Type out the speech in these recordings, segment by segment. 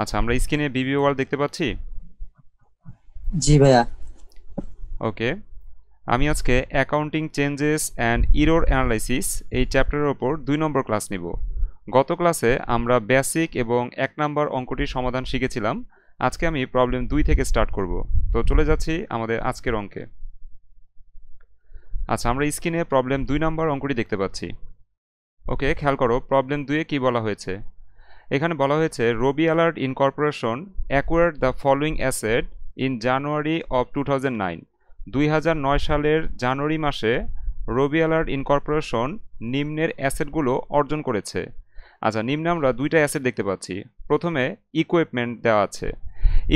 আচ্ছা, আমরা স্ক্রিনে বিবি ওয়ার্ল্ড দেখতে পাচ্ছি। জি ভাইয়া। ওকে, আমি আজকে accounting changes and error analysis এই চ্যাপ্টারের ওপর 2 নম্বর ক্লাস নিব। গত ক্লাসে আমরা বেসিক এবং 1 নম্বর অঙ্কটির সমাধান শিখেছিলাম। আজকে আমি প্রবলেম 2 থেকে স্টার্ট করব। তো চলে যাচ্ছি আমাদের আজকের অঙ্কে। আচ্ছা, আমরা স্ক্রিনে প্রবলেম 2 নম্বর অঙ্কটি দেখতে পাচ্ছি। ওকে, খেয়াল করো প্রবলেম 2-এ কী বলা হয়েছে। এখানে বলা হয়েছে Ravi alert incorporation acquired the following asset in January of 2009। 2009 সালের জানুয়ারি মাসে রবি অ্যালার্ট ইনকর্পোরেশন নিম্নের অ্যাসেটগুলো অর্জন করেছে। আচ্ছা, নিম্নে আমরা 2টা অ্যাসেট দেখতে পাচ্ছি। প্রথমে ইকুইপমেন্ট দেওয়া আছে।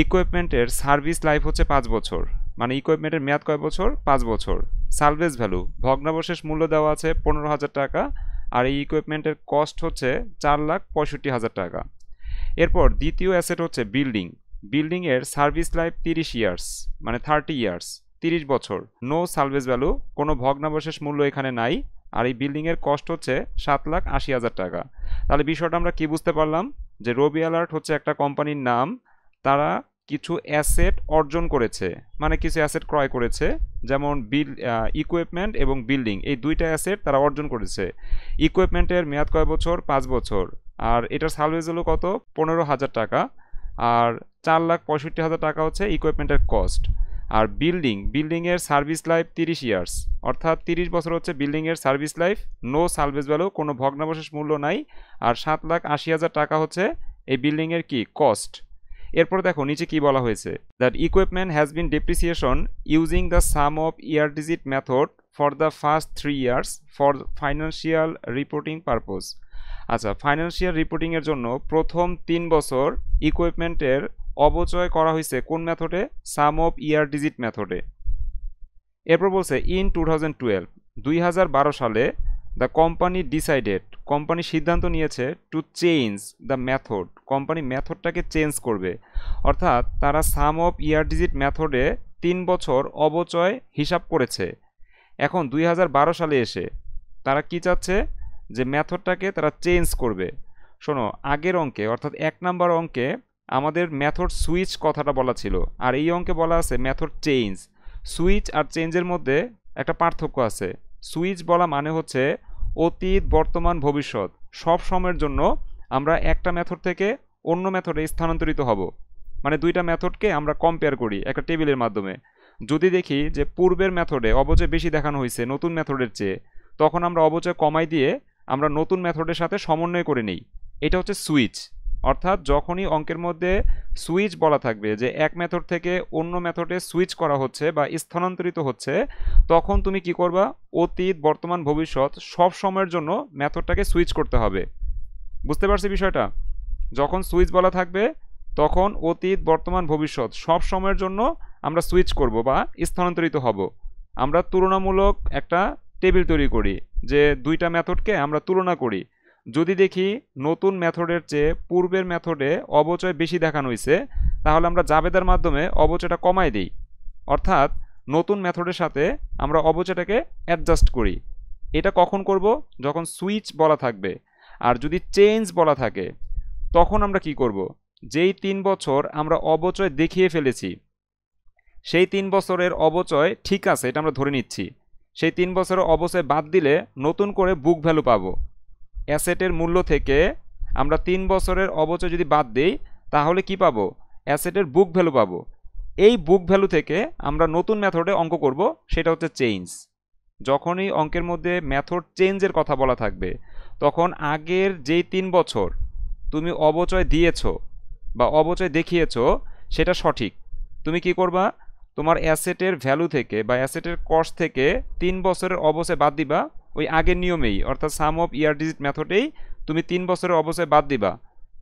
ইকুইপমেন্টের সার্ভিস লাইফ হচ্ছে 5 বছর, মানে ইকুইপমেন্টের মেয়াদ কয় বছর? 5 বছর। সালভেজ ভ্যালু ভগ্নাবশেষ মূল্য দেওয়া আছে 15,000 টাকা, আর এই ইকুইপমেন্টের কস্ট হচ্ছে 4,65,000 টাকা। এরপর দ্বিতীয় অ্যাসেট হচ্ছে বিল্ডিং। বিল্ডিংয়ের সার্ভিস লাইফ 30 ইয়ার্স, মানে 30 ইয়ার্স, 30 বছর। নো সালভেজ ভ্যালু, কোনো ভগ্নাবশেষ মূল্য এখানে নাই, আর এই বিল্ডিংয়ের কস্ট হচ্ছে 7,80,000 টাকা। তাহলে বিষয়টা আমরা কি বুঝতে পারলাম? যে রবি অ্যালার্ট হচ্ছে একটা কোম্পানির নাম। তারা কিছু অ্যাসেট অর্জন করেছে, মানে কিছু অ্যাসেট ক্রয় করেছে, যেমন ইকুইপমেন্ট এবং বিল্ডিং, এই 2টা অ্যাসেট তারা অর্জন করেছে। ইকুইপমেন্টের মেয়াদ কয় বছর? 5 বছর। আর এটার সালভেজ হলো কত? 15,000 টাকা। আর 4,65,000 টাকা হচ্ছে ইকুইপমেন্টের কস্ট। আর বিল্ডিংয়ের সার্ভিস লাইফ 30 ইয়ার্স, অর্থাৎ 30 বছর হচ্ছে বিল্ডিংয়ের service life. No salvage value, কোনো ভগ্নাবশেষ মূল্য নাই। আর 7,80,000 টাকা হচ্ছে এই বিল্ডিংয়ের কি কস্ট। এরপর দেখো নিচে কি বলা হয়েছে, that equipment has been depreciation using the some of year digit method for the first 3 years for financial reporting purpose. আচ্ছা, ফাইন্যান্সিয়াল রিপোর্টিংয়ের জন্য প্রথম 3 বছর ইকুইপমেন্টের অবচয় করা হয়েছে কোন মেথডে? সাম অফ ইয়ার ডিজিট মেথডে। এরপর বলছে ইন 2012 সালে দ্য কোম্পানি ডিসাইডেড, কোম্পানি সিদ্ধান্ত নিয়েছে to change the method, company মেথডটাকে চেঞ্জ করবে। অর্থাৎ তারা সাম অফ ইয়ার ডিজিট মেথডে 3 বছর অবচয় হিসাব করেছে। এখন 2012 সালে এসে তারা কি চাচ্ছে? যে মেথডটাকে তারা চেঞ্জ করবে। শোনো, আগের অঙ্কে অর্থাৎ 1 নম্বর অঙ্কে আমাদের মেথড সুইচ কথাটা বলা ছিল, আর এই অঙ্কে বলা আছে মেথড চেঞ্জ। সুইচ আর চেঞ্জের মধ্যে একটা পার্থক্য আছে। সুইচ বলা মানে হচ্ছে অতীত, বর্তমান, ভবিষ্যৎ সব সময়ের জন্য আমরা একটা মেথড থেকে অন্য মেথডে স্থানান্তরিত হব। মানে 2টা মেথডকে আমরা কম্পেয়ার করি একটা টেবিলের মাধ্যমে। যদি দেখি যে পূর্বের মেথডে অবচয় বেশি দেখানো হয়েছে নতুন মেথডের চেয়ে, তখন আমরা অবচয় কমাই দিয়ে আমরা নতুন মেথডের সাথে সমন্বয় করে নিই। এটা হচ্ছে সুইচ। অর্থাৎ যখনই অঙ্কের মধ্যে সুইচ বলা থাকবে, যে এক মেথড থেকে অন্য মেথডে সুইচ করা হচ্ছে বা স্থানান্তরিত হচ্ছে, তখন তুমি কি করবা? অতীত, বর্তমান, ভবিষ্যৎ সব সময়ের জন্য মেথডটাকে সুইচ করতে হবে। বুঝতে পারছি বিষয়টা? যখন সুইচ বলা থাকবে তখন অতীত, বর্তমান, ভবিষ্যৎ সব সময়ের জন্য আমরা সুইচ করব বা স্থানান্তরিত হব। আমরা তুলনামূলক একটা টেবিল তৈরি করি, যে 2টা মেথডকে আমরা তুলনা করি। যদি দেখি নতুন মেথডের চেয়ে পূর্বের মেথডে অবচয় বেশি দেখানো হয়েছে, তাহলে আমরা জাবেদার মাধ্যমে অবচয়টা কমাই দিই। অর্থাৎ নতুন মেথডের সাথে আমরা অবচয়টাকে অ্যাডজাস্ট করি। এটা কখন করব? যখন সুইচ বলা থাকবে। আর যদি চেঞ্জ বলা থাকে তখন আমরা কি করব? যেই 3 বছর আমরা অবচয় দেখিয়ে ফেলেছি, সেই 3 বছরের অবচয় ঠিক আছে এটা আমরা ধরে নিচ্ছি। সেই 3 বছরের অবচয় বাদ দিলে নতুন করে বুক ভ্যালু পাবো। অ্যাসেটের মূল্য থেকে আমরা 3 বছরের অবচয় যদি বাদ দিই, তাহলে কি পাবো? অ্যাসেটের বুক ভ্যালু পাবো। এই বুক ভ্যালু থেকে আমরা নতুন মেথডে অঙ্ক করব, সেটা হচ্ছে চেঞ্জ। যখনই অঙ্কের মধ্যে মেথড চেঞ্জের কথা বলা থাকবে, তখন আগের যেই 3 বছর তুমি অবচয় দিয়েছো বা অবচয় দেখিয়েছো সেটা সঠিক। তুমি কি করবা? তোমার অ্যাসেটের ভ্যালু থেকে বা অ্যাসেটের কস্ট থেকে 3 বছরের অবচয় বাদ দিবা। ওই আগের নিয়মেই, অর্থাৎ সাম অফ ইয়ার ডিজিট মেথডেই তুমি 3 বছরের অবচয় বাদ দিবা।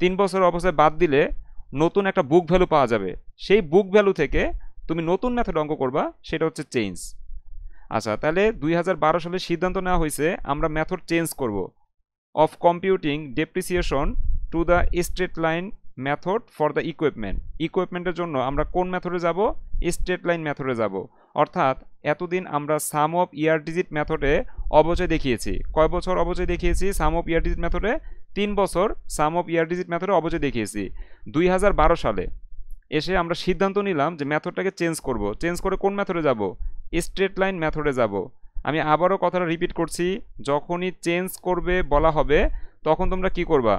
3 বছরের অবচয় বাদ দিলে নতুন একটা বুক ভ্যালু পাওয়া যাবে। সেই বুক ভ্যালু থেকে তুমি নতুন মেথড অঙ্ক করবা, সেটা হচ্ছে চেঞ্জ। আচ্ছা, তাহলে 2012 সালে সিদ্ধান্ত নেওয়া হয়েছে আমরা মেথড চেঞ্জ করব of computing depreciation to the straight line method for the equipment. ইকুইপমেন্টের জন্য আমরা কোন মেথডে যাব? স্ট্রেট লাইন মেথডে যাব। অর্থাৎ এতদিন আমরা সাম অফ ইয়ার ডিজিট মেথডে অবচয় দেখিয়েছি। কয় বছর অবচয় দেখিয়েছি সাম অফ ইয়ার ডিজিট মেথডে? 3 বছর সাম অফ ইয়ার ডিজিট মেথডে অবচয় দেখিয়েছি। 2012 সালে এসে আমরা সিদ্ধান্ত নিলাম যে মেথডটাকে চেঞ্জ করব। চেঞ্জ করে কোন মেথডে যাব? স্ট্রেট লাইন মেথডে যাব। আমি আবারও কথাটা রিপিট করছি, যখনই চেঞ্জ করবে বলা হবে তখন তোমরা কি করবা,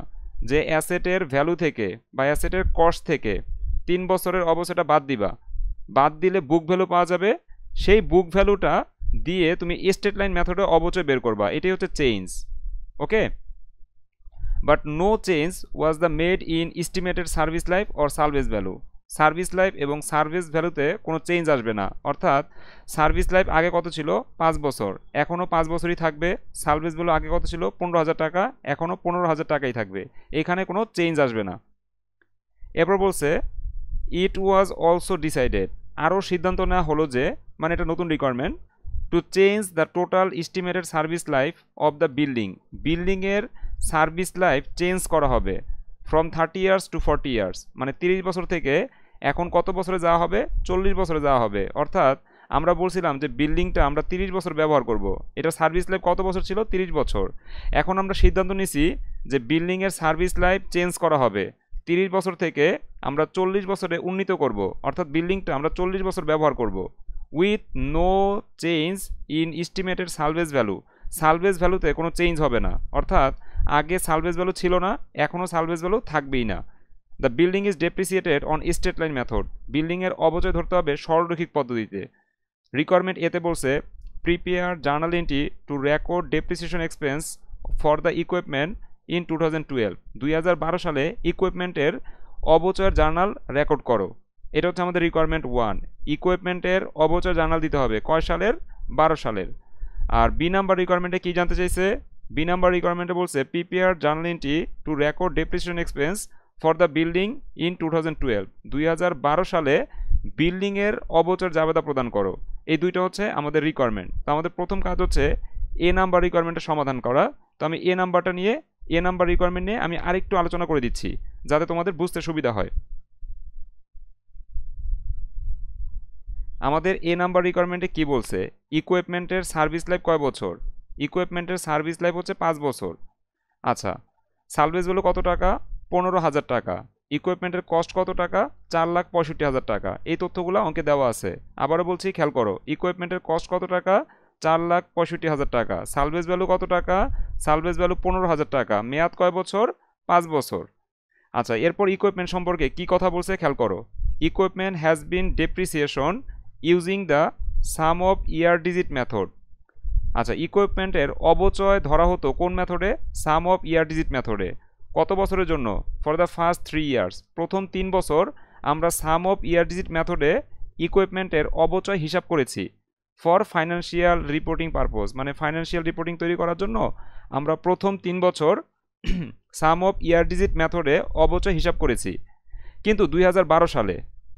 যে অ্যাসেটের ভ্যালু থেকে বা অ্যাসেটের কস্ট থেকে 3 বছরের অবচয়টা বাদ দিবা। বাদ দিলে বুক ভ্যালু পাওয়া যাবে, সেই বুক ভ্যালুটা দিয়ে তুমি স্ট্রেট লাইন মেথডে অবচয় বের করবা। এটাই হচ্ছে change. Okay, but no change was the made in estimated service life or salvage value. Service life এবং সার্ভিস ভ্যালুতে কোনো চেঞ্জ আসবে না। অর্থাৎ সার্ভিস লাইফ আগে কত ছিল? 5 বছর, এখনও 5 বছরই থাকবে। সার্ভিস ভ্যালু আগে কত ছিল? 15,000 টাকা, এখনও 15,000 টাকাই থাকবে। এখানে কোনো চেঞ্জ আসবে না। এরপর বলছে ইট ওয়াজ অলসো ডিসাইডেড, আরও সিদ্ধান্ত নেওয়া হলো যে, মানে এটা নতুন requirement, to change the total estimated service life of the বিল্ডিংয়ের সার্ভিস লাইফ চেঞ্জ করা হবে ফ্রম 30 ইয়ার্স টু 40 ইয়ার্স। মানে 30 বছর থেকে এখন কত বছরে যাওয়া হবে? 40 বছরে যাওয়া হবে। অর্থাৎ আমরা বলছিলাম যে বিল্ডিংটা আমরা 30 বছর ব্যবহার করব, এটা সার্ভিস লাইফ কত বছর ছিল? 30 বছর। এখন আমরা সিদ্ধান্ত নিছি যে বিল্ডিংয়ের সার্ভিস লাইফ চেঞ্জ করা হবে, 30 বছর থেকে আমরা 40 বছরে উন্নীত করব। অর্থাৎ বিল্ডিংটা আমরা 40 বছর ব্যবহার করব with no change in estimated salvage value. Salvage ভ্যালুতে কোনো চেঞ্জ হবে না। অর্থাৎ আগে সালভেজ ভ্যালু ছিল না, এখনও সালভেজ ভ্যালু থাকবেই না। The building is depreciated on straight line method. বিল্ডিংয়ের অবচয় ধরতে হবে সরলরৈখিক পদ্ধতিতে। রিকোয়ারমেন্ট এতে বলছে prepare journal entry two record depreciation expense for the equipment in 2012। 2012 সালে ইকুইপমেন্টের অবচয়ের জার্নাল রেকর্ড করো। এটা হচ্ছে আমাদের রিকোয়ারমেন্ট 1। ইকুইপমেন্টের অবচয় জার্নাল দিতে হবে কয় সালের? 12 সালের। আর বি নাম্বার রিকোয়ারমেন্টে কি জানতে চাইছে? বি নাম্বার রিকোয়ারমেন্টে বলছে prepare journal entry two record depreciation expense for the building in 2012। 2012 সালে বিল্ডিংয়ের অবচয়ের জাবেদা প্রদান করো। এই দুইটা হচ্ছে আমাদের রিকোয়ারমেন্ট। তো আমাদের প্রথম কাজ হচ্ছে এ নাম্বার রিকোয়ারমেন্টের সমাধান করা। তো আমি এ নাম্বার রিকোয়ারমেন্ট নিয়ে আমি আরেকটু আলোচনা করে দিচ্ছি যাতে তোমাদের বুঝতে সুবিধা হয়। আমাদের এ নাম্বার রিকোয়ারমেন্টে কি বলছে? ইকুইপমেন্টের সার্ভিস লাইফ কয় বছর? ইকুইপমেন্টের সার্ভিস লাইফ হচ্ছে 5 বছর। আচ্ছা, সালভেজ ভ্যালু কত টাকা? 15,000 টাকা। ইকুইপমেন্টের কস্ট কত টাকা? 4,65,000 টাকা। এই তথ্যগুলো অঙ্কে দেওয়া আছে। আবারও বলছি, খেয়াল করো, ইকুইপমেন্টের কস্ট কত টাকা? 4,65,000 টাকা। সালভেজ ভ্যালু কত টাকা? সালভেজ ভ্যালু 15,000 টাকা। মেয়াদ কয় বছর? 5 বছর। আচ্ছা, এরপর ইকুইপমেন্ট সম্পর্কে কি কথা বলছে খেয়াল করো। Equipment has been depreciation using the some of year digit method. আচ্ছা, ইকুইপমেন্টের অবচয় ধরা হতো কোন মেথডে? সাম অফ ইয়ার ডিজিট মেথডে। কত বছরের জন্য? For the first 3 years. প্রথম 3 বছর আমরা সাম অফ ইয়ার ডিজিট মেথডে ইকুইপমেন্টের অবচয় হিসাব করেছি ফর ফাইন্যান্সিয়াল রিপোর্টিং পারপোজ। মানে ফাইন্যান্সিয়াল রিপোর্টিং তৈরি করার জন্য আমরা প্রথম 3 বছর সাম অফ ইয়ার ডিজিট মেথডে অবচয় হিসাব করেছি। কিন্তু 2012 সালে,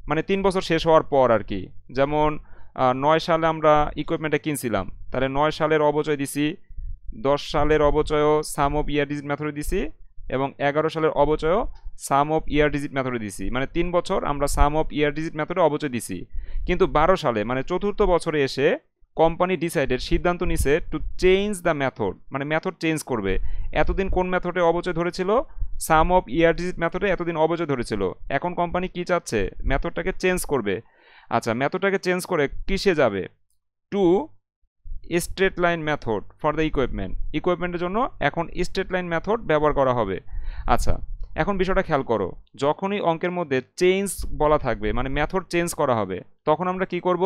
মানে 3 বছর শেষ হওয়ার পর আর কি, যেমন 9 সালে আমরা ইকুইপমেন্টটা কিনছিলাম, তাহলে 9 সালের অবচয় দিছি, 10 সালের অবচয়ও সাম অফ ইয়ার ডিজিট মেথডে দিছি, এবং 11 সালের অবচয়ও সাম অফ ইয়ার ডিজিট মেথডে দিছি। মানে 3 বছর আমরা সাম অফ ইয়ার ডিজিট মেথডে অবচয় দিছি। কিন্তু 12 সালে, মানে চতুর্থ বছরে এসে কোম্পানি ডিসাইডেড, সিদ্ধান্ত নিছে টু চেঞ্জ দ্য মেথড, মানে মেথড চেঞ্জ করবে। এতদিন কোন মেথডে অবচয় ধরেছিল? সাম অফ ইয়ার ডিজিট মেথডে এতদিন অবচয় ধরেছিল। এখন কোম্পানি কি চাচ্ছে? মেথডটাকে চেঞ্জ করবে। আচ্ছা, মেথডটাকে চেঞ্জ করে কিসে যাবে? To straight line method for the ইকুইপমেন্টের জন্য এখন স্ট্রেট লাইন মেথড ব্যবহার করা হবে। আচ্ছা, এখন বিষয়টা খেয়াল করো, যখনই অঙ্কের মধ্যে চেঞ্জ বলা থাকবে, মানে মেথড চেঞ্জ করা হবে, তখন আমরা কি করব?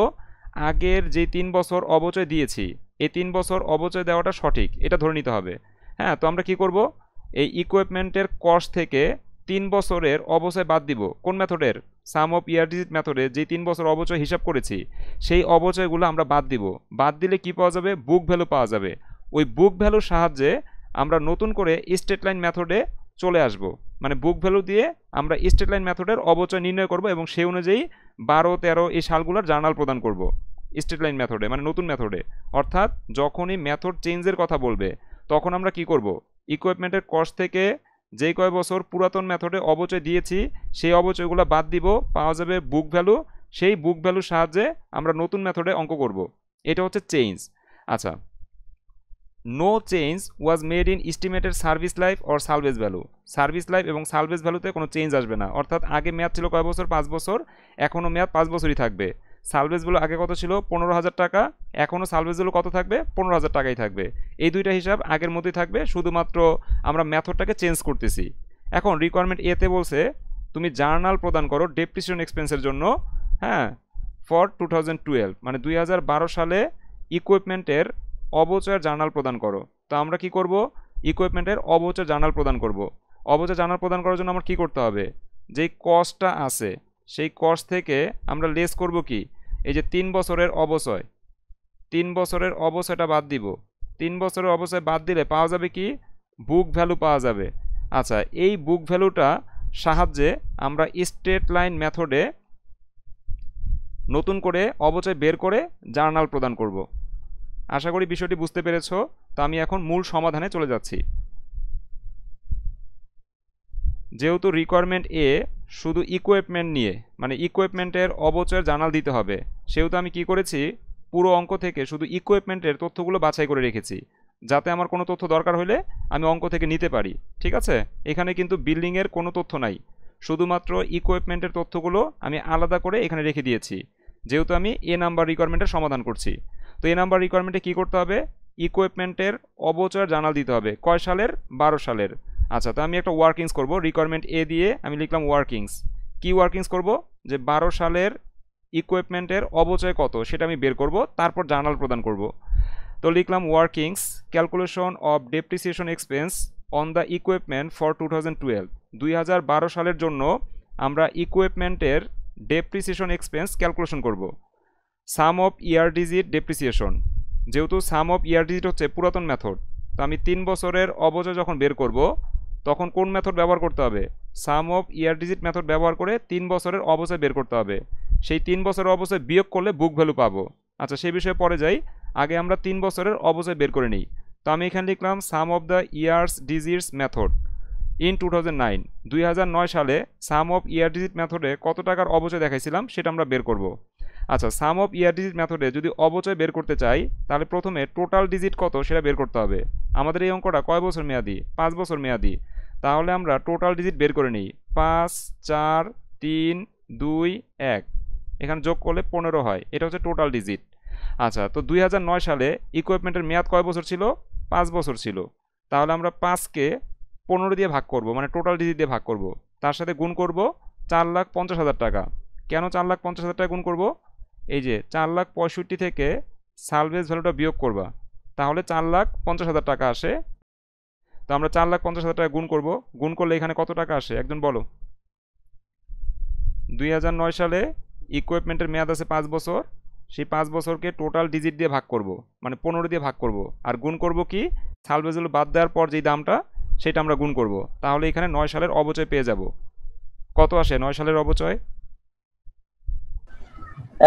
আগের যে 3 বছর অবচয় দিয়েছি, এই 3 বছর অবচয় দেওয়াটা সঠিক এটা ধরে নিতে হবে। হ্যাঁ, তো আমরা কি করব? এই ইকুইপমেন্টের কস্ট থেকে 3 বছরের অবচয় বাদ দিব। কোন মেথডের? সাম অফ ইয়ার ডিজিট মেথডে যে 3 বছর অবচয় হিসাব করেছি, সেই অবচয়গুলো আমরা বাদ দিব। বাদ দিলে কি পাওয়া যাবে? বুক ভ্যালু পাওয়া যাবে। ওই বুক ভ্যালুর সাহায্যে আমরা নতুন করে স্ট্রেট লাইন মেথডে চলে আসব। মানে বুক ভ্যালু দিয়ে আমরা স্ট্রেট লাইন মেথডের অবচয় নির্ণয় করব এবং সেই অনুযায়ী 12, 13 এই সালগুলোর জার্নাল প্রদান করব স্ট্রেট লাইন মেথডে, মানে নতুন মেথডে। অর্থাৎ যখনই মেথড চেঞ্জের কথা বলবে তখন আমরা কি করব? ইকুইপমেন্টের কস্ট থেকে যেই কয় বছর পুরাতন মেথডে অবচয় দিয়েছি সেই অবচয়গুলো বাদ দিব, পাওয়া যাবে বুক ভ্যালু। সেই বুক ভ্যালুর সাহায্যে আমরা নতুন মেথডে অঙ্ক করব। এটা হচ্ছে চেঞ্জ। আচ্ছা, no change was made in estimated service life or salvage value. Service life এবং সালভেজ ভ্যালুতে কোনো চেঞ্জ আসবে না, অর্থাৎ আগে মেয়াদ ছিল কয় বছর? 5 বছর, এখনও মেয়াদ 5 বছরই থাকবে। সালভেজ ভ্যালু আগে কত ছিল? 15,000 টাকা, এখনও সালভেজ ভ্যালু কত থাকবে? 15,000 টাকাই থাকবে। এই দুইটা হিসাব আগের মতোই থাকবে, শুধুমাত্র আমরা মেথডটাকে চেঞ্জ করতেছি। এখন রিকোয়ারমেন্ট এতে বলছে তুমি জার্নাল প্রদান করো ডেপ্রিসিয়েশন এক্সপেন্সের জন্য, হ্যাঁ, ফর 2012, মানে 2012 সালে ইকুইপমেন্টের অবচয়ের জার্নাল প্রদান করো। তো আমরা কি করব? ইকুইপমেন্টের অবচয় জার্নাল প্রদান করব। অবচয় জার্নাল প্রদান করার জন্য আমার কি করতে হবে? যেই কস্টটা আছে সেই কস্ট থেকে আমরা লেস করব কি? এই যে 3 বছরের অবচয়, 3 বছরের অবচয়টা বাদ দিব। 3 বছরের অবচয় বাদ দিলে পাওয়া যাবে কি? বুক ভ্যালু পাওয়া যাবে। আচ্ছা, এই বুক ভ্যালুটা সাহায্যে আমরা স্ট্রেট লাইন মেথডে নতুন করে অবচয় বের করে জার্নাল প্রদান করব। আশা করি বিষয়টি বুঝতে পেরেছ। তো আমি এখন মূল সমাধানে চলে যাচ্ছি। যেহেতু রিকোয়ারমেন্ট এ শুধু ইকুইপমেন্ট নিয়ে, মানে ইকুইপমেন্টের অবচয়ের জার্নাল দিতে হবে, সেহেতু আমি কি করেছি? পুরো অঙ্ক থেকে শুধু ইকুইপমেন্টের তথ্যগুলো বাছাই করে রেখেছি, যাতে আমার কোনো তথ্য দরকার হলে আমি অঙ্ক থেকে নিতে পারি। ঠিক আছে? এখানে কিন্তু বিল্ডিংয়ের কোনো তথ্য নাই, শুধুমাত্র ইকুইপমেন্টের তথ্যগুলো আমি আলাদা করে এখানে রেখে দিয়েছি, যেহেতু আমি এ নাম্বার রিকোয়ারমেন্টের সমাধান করছি। তো এ নাম্বার রিকোয়ারমেন্টে কী করতে হবে? ইকুইপমেন্টের অবচয়ের জার্নাল দিতে হবে। কয় সালের? 12 সালের। আচ্ছা, তো আমি একটা ওয়ার্কিংস করব। রিকোয়ারমেন্ট এ দিয়ে আমি লিখলাম ওয়ার্কিংস। কি ওয়ার্কিংস করব? যে 12 সালের ইকুইপমেন্টের অবচয় কত সেটা আমি বের করব, তারপর জার্নাল প্রদান করব। তো লিখলাম workings calculation of depreciation expense on the equipment for 2012। 2012 সালের জন্য আমরা ইকুইপমেন্টের ডেপ্রিসিয়েশন এক্সপেন্স ক্যালকুলেশন করব। সাম অফ ইয়ার ডিজিট ডেপ্রিসিয়েশন, যেহেতু সাম অফ ইয়ার ডিজিট হচ্ছে পুরাতন মেথড, তো আমি 3 বছরের অবচয় যখন বের করব তখন কোন মেথড ব্যবহার করতে হবে? সাম অফ ইয়ার ডিজিট মেথড ব্যবহার করে 3 বছরের অবচয় বের করতে হবে। সেই 3 বছরের অবচয় বিয়োগ করলে বুক ভ্যালু পাবো। আচ্ছা, সেই বিষয়ে পরে যাই, আগে আমরা 3 বছরের অবচয় বের করে নিই। তো আমি এখানে লিখলাম sum of the years digits method in 2009। 2009 সালে সাম অফ ইয়ার ডিজিট মেথডে কত টাকার অবচয় দেখাইছিলাম সেটা আমরা বের করব। আচ্ছা, সাম অফ ইয়ার ডিজিট মেথডে যদি অবচয় বের করতে চাই তাহলে প্রথমে টোটাল ডিজিট কত সেটা বের করতে হবে। আমাদের এই অঙ্কটা কয় বছর মেয়াদি? 5 বছর মেয়াদি। তাহলে আমরা টোটাল ডিজিট বের করে নিই। 5, 4, 3, 2, 1, এখানে যোগ করলে 15 হয়। এটা হচ্ছে টোটাল ডিজিট। আচ্ছা, তো 2009 সালে ইকুইপমেন্টের মেয়াদ কয় বছর ছিল? 5 বছর ছিল। তাহলে আমরা 5কে 15 দিয়ে ভাগ করব, মানে টোটাল ডিজিট দিয়ে ভাগ করব। তার সাথে গুণ করব 4,50,000 টাকা। কেন 4,50,000 টাকা গুণ করব? এই যে 4,65,000 থেকে সালভেজ ভ্যালুটা বিয়োগ করবা, তাহলে 4,50,000 টাকা আসে। তো আমরা 4,50,000 টাকা গুণ করব। গুণ করলে এখানে কত টাকা আসে একজন বলো? 2009 সালে ইকুইপমেন্টের মেয়াদ আছে 5 বছর, সেই 5 বছরকে টোটাল ডিজিট দিয়ে ভাগ করব, মানে 15 দিয়ে ভাগ করব। আর গুণ করব কি? সালভেজ ভ্যালু বাদ দেওয়ার পর যেই দামটা সেটা আমরা গুণ করব। তাহলে এখানে 9 সালের অবচয় পেয়ে যাব। কত আসে 9 সালের অবচয়?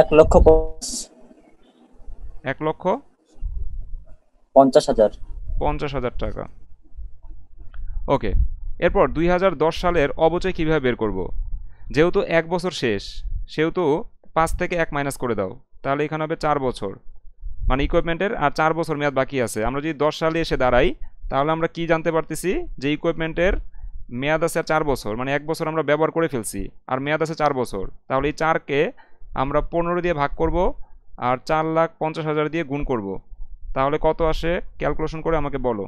1,50,000 টাকা। ওকে, এরপর 2010 সালের অবচয় কীভাবে বের করব? যেহেতু 1 বছর শেষ, সেহেতু 5 থেকে 1 মাইনাস করে দাও, তাহলে এখানে হবে 4 বছর, মানে ইকুইপমেন্টের আর 4 বছর মেয়াদ বাকি আছে। আমরা যদি 10 সালে এসে দাঁড়াই তাহলে আমরা কি জানতে পারতেছি? যে ইকুইপমেন্টের মেয়াদ আছে 4 বছর, মানে 1 বছর আমরা ব্যবহার করে ফেলছি, আর মেয়াদ আছে 4 বছর। তাহলে এই 4কে আমরা 15 দিয়ে ভাগ করব আর 4,50,000 দিয়ে গুণ করব। তাহলে কত আসে ক্যালকুলেশন করে আমাকে বলো।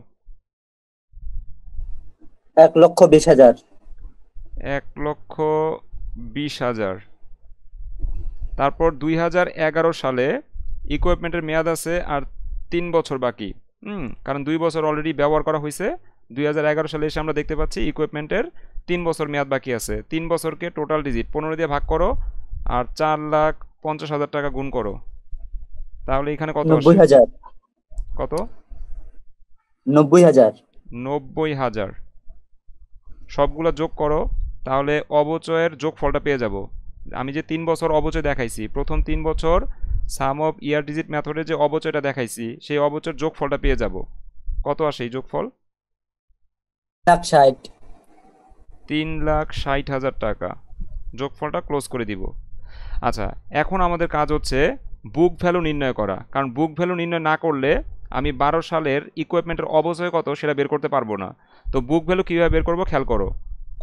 1,20,000। 1,20,000। তারপর 2011 সালে ইকুইপমেন্টের মেয়াদ আছে আর 3 বছর বাকি, কারণ 2 বছর অলরেডি ব্যবহার করা হয়েছে। 2011 সালে এসে আমরা দেখতে পাচ্ছি ইকুইপমেন্টের 3 বছর মেয়াদ বাকি আছে। 3 বছরকে টোটাল ডিজিট 15 দিয়ে ভাগ করো আর 4,50,000 টাকা গুণ করো, তাহলে এখানে কত আসে? 90,000। কত? 90,000। 90,000। সবগুলো যোগ করো, তাহলে অবচয়ের যোগফলটা পেয়ে যাব। আমি যে 3 বছর অবচয় দেখাইছি, প্রথম 3 বছর সাম অফ ইয়ার ডিজিট মেথডে যে অবচয়টা দেখাইছি সেই অবচয়ের যোগফলটা পেয়ে যাব। কত আসে এই যোগফল? 1,60,000। 3,60,000 টাকা। যোগফলটা ক্লোজ করে দিব। আচ্ছা, এখন আমাদের কাজ হচ্ছে বুক ভ্যালু নির্ণয় করা, কারণ বুক ভ্যালু নির্ণয় না করলে আমি 12 সালের ইকুইপমেন্টের অবচয় কত সেটা বের করতে পারবো না। তো বুক ভ্যালু কীভাবে বের করবো খেয়াল করো।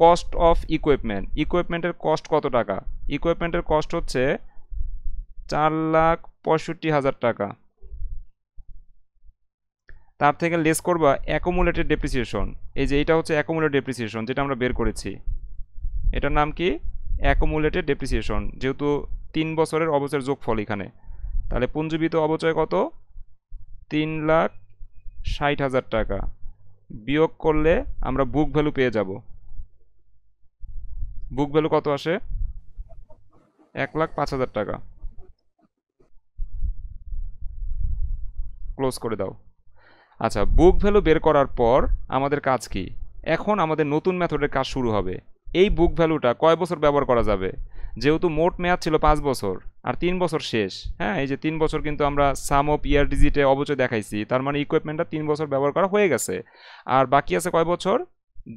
কস্ট অফ ইকুইপমেন্ট, ইকুইপমেন্টের কস্ট কত টাকা? ইকুইপমেন্টের কস্ট হচ্ছে 4,65,000 টাকা। তার থেকে লেস করবা অ্যাকুমুলেটেড ডেপ্রিসিয়েশন। এই যে এটা হচ্ছে অ্যাকুমুলেটেড ডেপ্রিসিয়েশন যেটা আমরা বের করেছি, এটার নাম কি? অ্যাকুমুলেটেড ডেপ্রিসিয়েশন, যেহেতু 3 বছরের অবচয়ের যোগফল এখানে। তাহলে পুঞ্জীবিত অবচয় কত? 3,60,000 টাকা। বিয়োগ করলে আমরা বুক ভ্যালু পেয়ে যাব। বুক ভ্যালু কত আসে? 1,05,000 টাকা। ক্লোজ করে দাও। আচ্ছা, বুক ভ্যালু বের করার পর আমাদের কাজ কি? এখন আমাদের নতুন মেথডের কাজ শুরু হবে। এই বুক ভ্যালুটা কয় বছর ব্যবহার করা যাবে? যেহেতু মোট মেয়াদ ছিল 5 বছর আর 3 বছর শেষ, হ্যাঁ এই যে 3 বছর কিন্তু আমরা সাম অফ ইয়ার ডিজিটে অবচয় দেখাইছি, তার মানে ইকুইপমেন্টটা 3 বছর ব্যবহার করা হয়ে গেছে। আর বাকি আছে কয় বছর?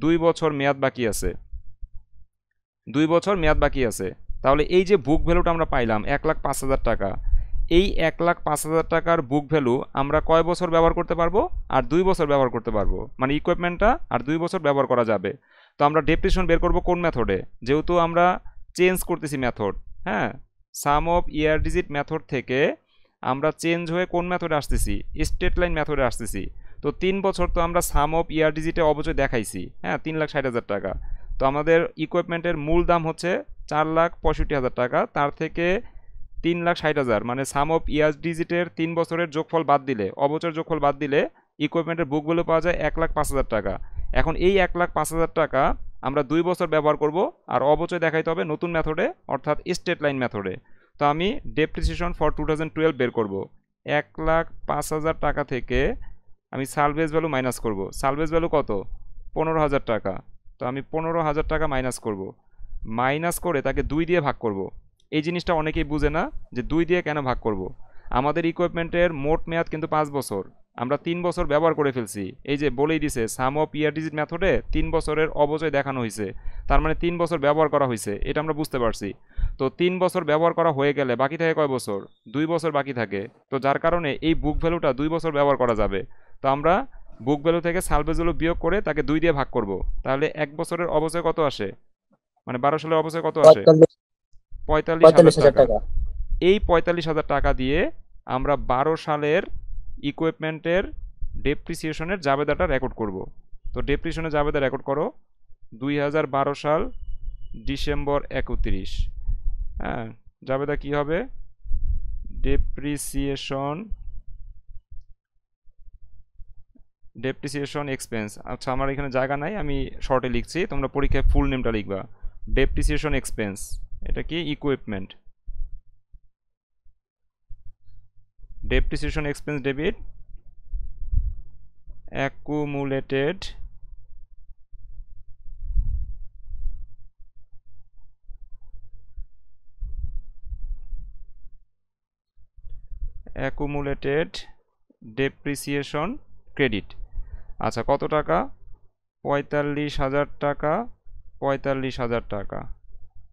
2 বছর মেয়াদ বাকি আছে। 2 বছর মেয়াদ বাকি আছে। তাহলে এই যে বুক ভ্যালুটা আমরা পাইলাম 1,05,000 টাকা, এই 1,05,000 টাকার বুক ভ্যালু আমরা কয় বছর ব্যবহার করতে পারবো? আর 2 বছর ব্যবহার করতে পারবো, মানে ইকুইপমেন্টটা আর 2 বছর ব্যবহার করা যাবে। তো আমরা ডেপ্রিসিয়েশন বের করব কোন মেথডে? যেহেতু আমরা চেঞ্জ করতেছি মেথড, হ্যাঁ সাম অফ ইয়ার ডিজিট মেথড থেকে আমরা চেঞ্জ হয়ে কোন মেথডে আসতেছি? স্ট্রেট লাইন মেথডে আসতেছি। তো 3 বছর তো আমরা সাম অফ ইয়ার ডিজিটে অবচয় দেখাইছি, হ্যাঁ 3,60,000 টাকা। তো আমাদের ইকুইপমেন্টের মূল দাম হচ্ছে 4,65,000 টাকা, তার থেকে 3,60,000 মানে সাম অফ ইয়ার ডিজিটের 3 বছরের যোগফল বাদ দিলে, অবচয়ের যোগফল বাদ দিলে ইকুইপমেন্টের বুক ভ্যালু পাওয়া যায় 1,05,000 টাকা। এখন এই 1,05,000 টাকা আমরা 2 বছর ব্যবহার করব আর অবচয় দেখাইতে হবে নতুন মেথডে, অর্থাৎ স্ট্রেট লাইন মেথডে। তো আমি ডেপ্রিসিয়েশন ফর 2012 বের করব। 1,05,000 টাকা থেকে আমি সালভেজ ভ্যালু মাইনাস করব। সালভেজ ভ্যালু কত? 15,000 টাকা। তো আমি 15,000 টাকা মাইনাস করব, মাইনাস করে তাকে 2 দিয়ে ভাগ করব। এই জিনিসটা অনেকেই বুঝে না যে 2 দিয়ে কেন ভাগ করব। আমাদের ইকুইপমেন্টের মোট মেয়াদ কিন্তু 5 বছর, আমরা 3 বছর ব্যবহার করে ফেলছি। এই যে বলেই দিছে সাম অফ ইয়ার ডিজিট মেথডে 3 বছরের অবচয় দেখানো হয়েছে, তার মানে 3 বছর ব্যবহার করা হয়েছে, এটা আমরা বুঝতে পারছি। তো 3 বছর ব্যবহার করা হয়ে গেলে বাকি থাকে কয় বছর? 2 বছর বাকি থাকে। তো যার কারণে এই বুক ভ্যালুটা 2 বছর ব্যবহার করা যাবে। তো আমরা বুক ভ্যালু থেকে সালভেজ ভ্যালু বিয়োগ করে তাকে 2 দিয়ে ভাগ করব। তাহলে 1 বছরের অবচয় কত আসে? মানে 12 সালের অবচয় কত আসে? 45,000 টাকা। এই 45,000 টাকা দিয়ে আমরা 12 সালের ইকুইপমেন্টের ডেপ্রিসিয়েশনের জাবেদাটা রেকর্ড করব। তো ডেপ্রিসিয়েশনের জাবেদা রেকর্ড করো 2012 সাল ডিসেম্বর 31। হ্যাঁ, জাবেদা কি হবে? Depreciation expense. আচ্ছা, আমার এখানে জায়গা নাই, আমি শর্টে লিখছি, তোমরা পরীক্ষায় ফুল নেমটা লিখবা। ডেপ্রিসিয়েশন এক্সপেন্স, এটা কি? Equipment. Depreciation expense debit accumulated depreciation credit. আচ্ছা, কত টাকা? 45,000 টাকা। 45,000 টাকা।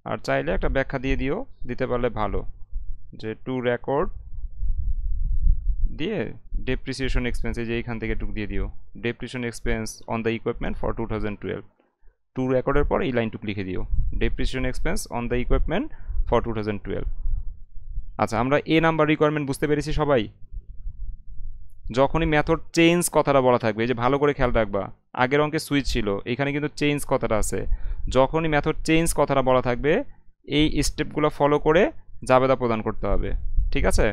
আর চাইলে একটা ব্যাখ্যা দিয়ে দিও, দিতে পারলে ভালো, যে টু রেকর্ড দিয়ে ডেপ্রিসিয়েশন এক্সপেন্স, এই যে এইখান থেকে টুক দিয়ে দিও, depreciation expense on the equipment for 2012। To রেকর্ডের পর এই লাইনটুক লিখে দিও, depreciation expense on the equipment for 2012। আচ্ছা, আমরা এ নাম্বার রিকোয়ারমেন্ট বুঝতে পেরেছি সবাই? যখনই মেথড চেঞ্জ কথাটা বলা থাকবে, এই যে ভালো করে খেয়াল রাখবা, আগের অঙ্কে সুইচ ছিল, এখানে কিন্তু চেঞ্জ কথাটা আছে। যখনই মেথড চেঞ্জ কথাটা বলা থাকবে এই স্টেপগুলো ফলো করে জাবেদা প্রদান করতে হবে, ঠিক আছে?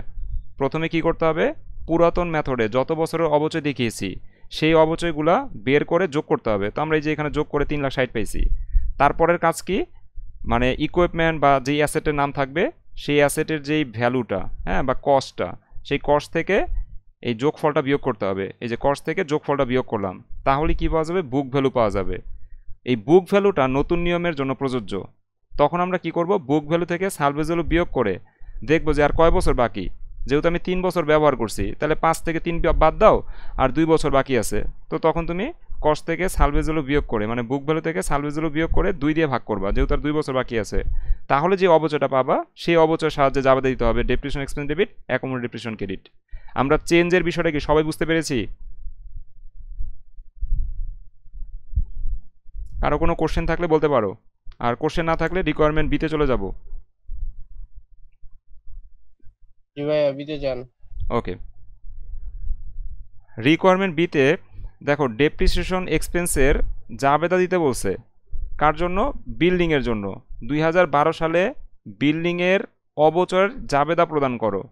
প্রথমে কি করতে হবে? পুরাতন মেথডে যত বছরের অবচয় দেখিয়েছি সেই অবচয়গুলা বের করে যোগ করতে হবে। তো আমরা এই যে এখানে যোগ করে 3,60,000 পাইছি। তারপরের কাজ কি? মানে ইকুইপমেন্ট বা যেই অ্যাসেটের নাম থাকবে সেই অ্যাসেটের যেই ভ্যালুটা, হ্যাঁ বা কস্টটা, সেই কস্ট থেকে এই যোগফলটা বিয়োগ করতে হবে। এই যে কস্ট থেকে যোগফলটা বিয়োগ করলাম, তাহলে কি পাওয়া যাবে? বুক ভ্যালু পাওয়া যাবে। এই বুক ভ্যালুটা নতুন নিয়মের জন্য প্রযোজ্য। তখন আমরা কি করব? বুক ভ্যালু থেকে সালভেজ ভ্যালু বিয়োগ করে দেখবো যে আর কয় বছর বাকি। যেহেতু আমি 3 বছর ব্যবহার করছি, তাহলে 5 থেকে 3 বাদ দাও, আর 2 বছর বাকি আছে। তো তখন তুমি কস্ট থেকে সালভেজ ভ্যালু বিয়োগ করে, মানে বুক ভ্যালু থেকে সালভেজ ভ্যালু বিয়োগ করে 2 দিয়ে ভাগ করবা, যেহেতু আর 2 বছর বাকি আছে। তাহলে যে অবচয়টা পাবা সেই অবচয়ের সাহায্যে জাবেদা দিতে হবে depreciation expense debit accumulated depreciation credit. আমরা চেঞ্জের বিষয়টা কি সবাই বুঝতে পেরেছি? কারো কোনো কোশ্চেন থাকলে বলতে পারো, আর কোশ্চেন না থাকলে রিকোয়ারমেন্ট বিতে চলে যাব। জি ভাইয়া বিতে যান। ওকে, রিকোয়ারমেন্ট বিতে দেখো ডেপ্রিসিয়েশন এক্সপেন্সের জাবেদা দিতে বলছে। কার জন্য? বিল্ডিংয়ের জন্য। 2012 সালে বিল্ডিংয়ের অবচয়ের জাবেদা প্রদান করো।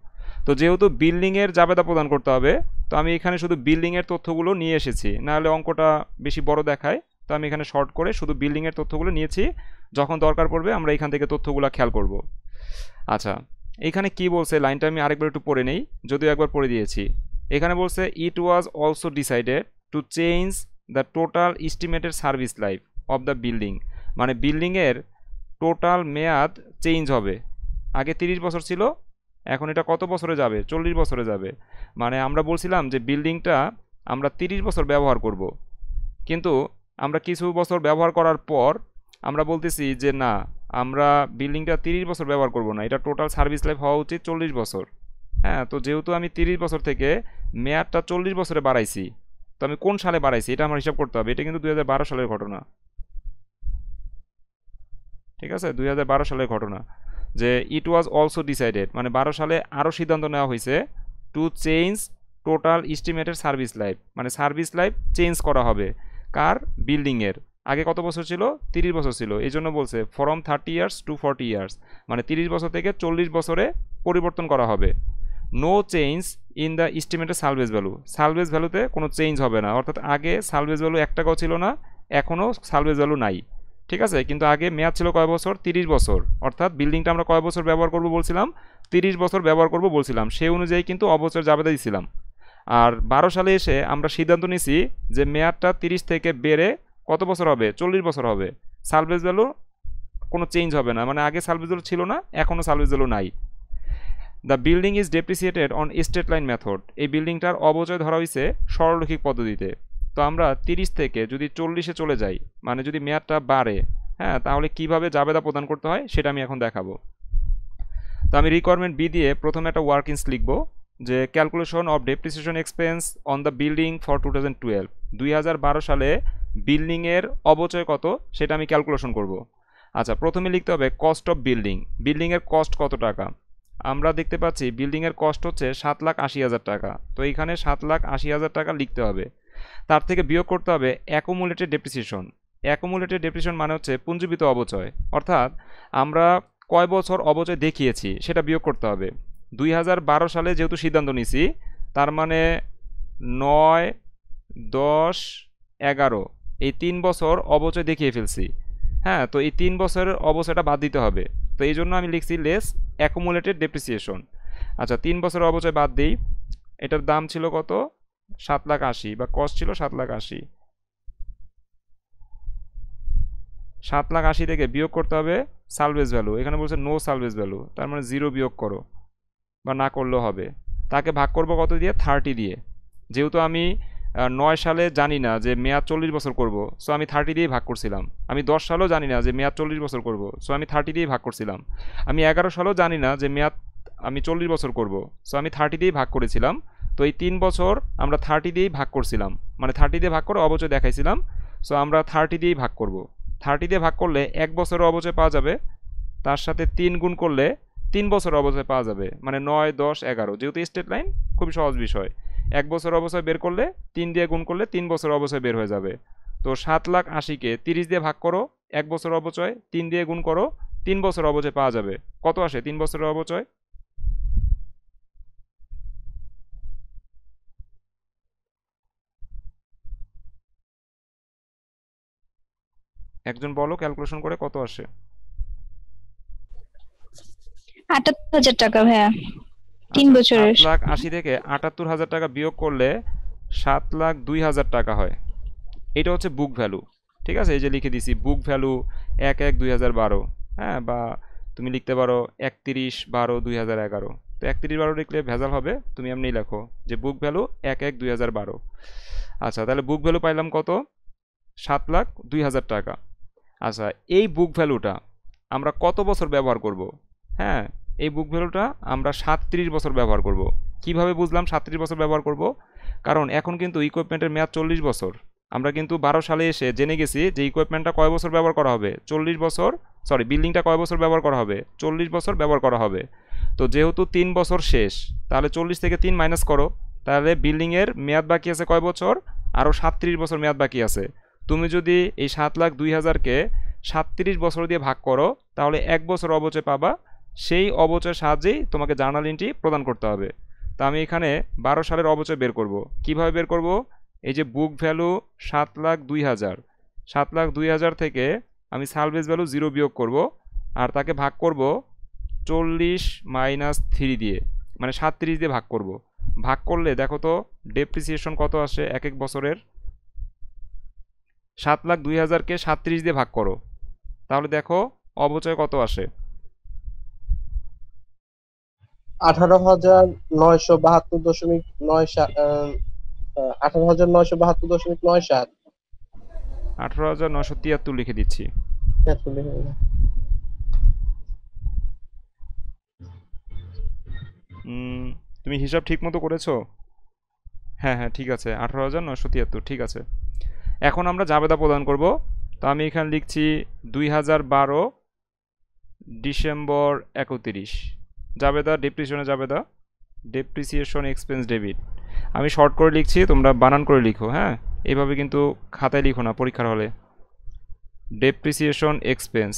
তো যেহেতু বিল্ডিংয়ের জাবেদা প্রদান করতে হবে, তো আমি এখানে শুধু বিল্ডিংয়ের তথ্যগুলো নিয়ে এসেছি, নাহলে অঙ্কটা বেশি বড় দেখায়। তো আমি এখানে শর্ট করে শুধু বিল্ডিংয়ের তথ্যগুলো নিয়েছি, যখন দরকার পড়বে আমরা এখান থেকে তথ্যগুলো খেয়াল করব। আচ্ছা, এখানে কি বলছে লাইনটা আমি আরেকবার একটু পড়ে নেই, যদিও একবার পড়ে দিয়েছি। এখানে বলছে it was also decided to change the total estimated service life of the building. মানে বিল্ডিংয়ের টোটাল মেয়াদ চেঞ্জ হবে। আগে 30 বছর ছিল, এখন এটা কত বছরে যাবে? 40 বছরে যাবে। মানে আমরা বলছিলাম যে বিল্ডিংটা আমরা 30 বছর ব্যবহার করব, কিন্তু আমরা কিছু বছর ব্যবহার করার পর আমরা বলতেছি যে না, আমরা বিল্ডিংটা 30 বছর ব্যবহার করব না, এটা টোটাল সার্ভিস লাইফ হওয়া উচিত 40 বছর। হ্যাঁ, তো যেহেতু আমি 30 বছর থেকে মেয়াদটা 40 বছরে বাড়াইছি, তো আমি কোন সালে বাড়াইছি এটা আমার হিসাব করতে হবে। এটা কিন্তু 2012 সালের ঘটনা, ঠিক আছে? 2012 সালের ঘটনা যে ইট ওয়াজ অলসো ডিসাইডেড, মানে 12 সালে আরও সিদ্ধান্ত নেওয়া হয়েছে two change total estimated service life, মানে সার্ভিস লাইফ চেঞ্জ করা হবে। কার? বিল্ডিংয়ের। আগে কত বছর ছিল? 30 বছর ছিল। এই জন্য বলছে ফ্রম 30 ইয়ার্স টু 40 ইয়ার্স, মানে 30 বছর থেকে 40 বছরে পরিবর্তন করা হবে। No change in the estimated salvage value, salvage ভ্যালুতে কোনো চেঞ্জ হবে না। অর্থাৎ আগে সালভেজ ভ্যালু 1 টাকাও ছিল না, এখনও সালভেজ ভ্যালু নাই, ঠিক আছে? কিন্তু আগে মেয়াদ ছিল কয় বছর? 30 বছর। অর্থাৎ বিল্ডিংটা আমরা কয় বছর ব্যবহার করব বলছিলাম? 30 বছর ব্যবহার করব বলছিলাম, সেই অনুযায়ী কিন্তু অবচয় জাবেদা দিয়েছিলাম। আর 12 সালে এসে আমরা সিদ্ধান্ত নিছি যে মেয়াদটা 30 থেকে বেড়ে কত বছর হবে? 40 বছর হবে। সালভেজ ভ্যালু কোনো চেঞ্জ হবে না, মানে আগে সালভেজ ভ্যালু ছিল না, এখনও সালভেজ ভ্যালু নাই। The building is depreciated on straight line method, এই বিল্ডিংটার অবচয় ধরা হয়েছে সরলরৈখিক পদ্ধতিতে। তো আমরা 30 থেকে যদি 40-এ চলে যাই, মানে যদি মেয়াদটা বাড়ে, হ্যাঁ, তাহলে কিভাবে জাবেদা প্রদান করতে হয় সেটা আমি এখন দেখাবো। তো আমি রিকোয়ারমেন্ট বি দিয়ে প্রথমে একটা ওয়ার্কিংস লিখব, যে calculation of depreciation expense on the building for 2012, 2012 সালে বিল্ডিংয়ের অবচয় কত সেটা আমি ক্যালকুলেশন করব। আচ্ছা, প্রথমে লিখতে হবে কস্ট অফ বিল্ডিং, বিল্ডিংয়ের কস্ট কত টাকা। আমরা দেখতে পাচ্ছি বিল্ডিংয়ের কস্ট হচ্ছে 7,80,000 টাকা। তো এইখানে 7,80,000 টাকা লিখতে হবে। তার থেকে বিয়োগ করতে হবে অ্যাকুমুলেটেড ডেপ্রিসিয়েশন। অ্যাকুমুলেটেড ডেপ্রিসিয়েশন মানে হচ্ছে পুঞ্জীবিত অবচয়, অর্থাৎ আমরা কয় বছর অবচয় দেখিয়েছি সেটা বিয়োগ করতে হবে। 2012 সালে যেহেতু সিদ্ধান্ত নিছি, তার মানে 9, 10, 11 এই 3 বছর অবচয় দেখিয়ে ফেলছি। হ্যাঁ, তো এই 3 বছরের অবচয়টা বাদ দিতে হবে। তো এই জন্য আমি লিখছি লেস অ্যাকুমুলেটেড ডেপ্রিসিয়েশন। আচ্ছা, 3 বছরের অবচয় বাদ দিই। এটার দাম ছিল কত? 7,80,000, বা কস্ট ছিল 7,80,000। 7,80,000 থেকে বিয়োগ করতে হবে সালভেজ ভ্যালু। এখানে বলছে নো সালভেজ ভ্যালু, তার মানে 0 বিয়োগ করো, বা না করলেও হবে। তাকে ভাগ করব কত দিয়ে? 30 দিয়ে। যেহেতু আমি 9 সালে জানি না যে মেয়াদ 40 বছর করব, সো আমি 30 দিয়েই ভাগ করছিলাম। আমি 10 সালেও জানি না যে মেয়াদ 40 বছর করব, সো আমি 30 দিয়েই ভাগ করছিলাম। আমি 11 সালেও জানি না যে মেয়াদ আমি 40 বছর করব, সো আমি 30 দিয়েই ভাগ করেছিলাম। তো এই 3 বছর আমরা 30 দিয়েই ভাগ করছিলাম, মানে 30 দিয়ে ভাগ করে অবচয় দেখাইছিলাম। সো আমরা 30 দিয়েই ভাগ করব। 30 দিয়ে ভাগ করলে 1 বছরের অবচয় পাওয়া যাবে, তার সাথে 3 গুণ করলে 3 বছর অবচয় পাওয়া যাবে, মানে 9, 10, 11। যেহেতু স্টেট লাইন, খুবই সহজ বিষয়। 1 বছর অবচয় বের করলে 3 দিয়ে গুণ করলে 3 বছর অবচয় বের হয়ে যাবে। তো 7,80,000-কে 30 দিয়ে ভাগ করো, 1 বছর অবচয় 3 দিয়ে গুণ করো, 3 বছর অবচয় পাওয়া যাবে। কত আসে 3 বছরের অবচয়? একজন বলো ক্যালকুলেশন করে কত আসে? 78,000 টাকা ভাইয়া, 3 আচ্ছা, বছরের। 7,80,000 থেকে 78,000 টাকা বিয়োগ করলে 7,02,000 টাকা হয়। এটা হচ্ছে বুক ভ্যালু, ঠিক আছে? এই যে লিখে দিছি বুক ভ্যালু 1/1/2012, হ্যাঁ, বা তুমি লিখতে পারো 31/12/2011। তো 31/12 লিখলে ভেজাল হবে, তুমি এমনি লেখো যে বুক ভ্যালু 1/1/2012। আচ্ছা, তাহলে বুক ভ্যালু পাইলাম কত? 7,02,000 টাকা। আচ্ছা, এই বুক ভ্যালুটা আমরা কত বছর ব্যবহার করব? হ্যাঁ, এই বুক ভ্যালুটা আমরা 37 বছর ব্যবহার করব। কিভাবে বুঝলাম 37 বছর ব্যবহার করব? কারণ এখন কিন্তু ইকুইপমেন্টের মেয়াদ 40 বছর। আমরা কিন্তু 12 সালে এসে জেনে গেছি যে ইকুইপমেন্টটা কয় বছর ব্যবহার করা হবে, 40 বছর, সরি বিল্ডিংটা কয় বছর ব্যবহার করা হবে, 40 বছর ব্যবহার করা হবে। তো যেহেতু 3 বছর শেষ, তাহলে 40 থেকে 3 মাইনাস করো, তাহলে বিল্ডিংয়ের মেয়াদ বাকি আছে কয় বছর? আরও 37 বছর মেয়াদ বাকি আছে। তুমি যদি এই 7,02,000-কে 37 বছর দিয়ে ভাগ করো, তাহলে 1 বছর অবচয় পাবা। সেই অবচয়ের সাহায্যেই তোমাকে জার্নাল এন্ট্রি প্রদান করতে হবে। তো আমি এখানে 12 সালের অবচয় বের করব। কিভাবে বের করব? এই যে বুক ভ্যালু 7,02,000, 7,02,000 থেকে আমি সালভেজ ভ্যালু 0 বিয়োগ করব, আর তাকে ভাগ করব 40 মাইনাস 3 দিয়ে, মানে 37 দিয়ে ভাগ করব। ভাগ করলে দেখো তো ডেপ্রিসিয়েশন কত আসে এক এক বছরের। 7,02,000-কে 37 দিয়ে ভাগ করো, তাহলে দেখো অবচয় কত আসে। 18,972.97 18,972.97 18,973 লিখে দিচ্ছি। তুমি হিসাব ঠিক মতো করেছো? হ্যাঁ হ্যাঁ ঠিক আছে, 18,973 ঠিক আছে। এখন আমরা জাবেদা প্রদান করব। তো আমি এখানে লিখছি 2012 ডিসেম্বর 31। জাবেদা ডেপ্রিসিয়েশনে জাবেদা, ডেপ্রিসিয়েশন এক্সপেন্স ডেবিট। আমি শর্ট করে লিখছি, তোমরা বানান করে লিখো। হ্যাঁ, এইভাবে কিন্তু খাতায় লিখো না পরীক্ষার হলে। ডেপ্রিসিয়েশন এক্সপেন্স,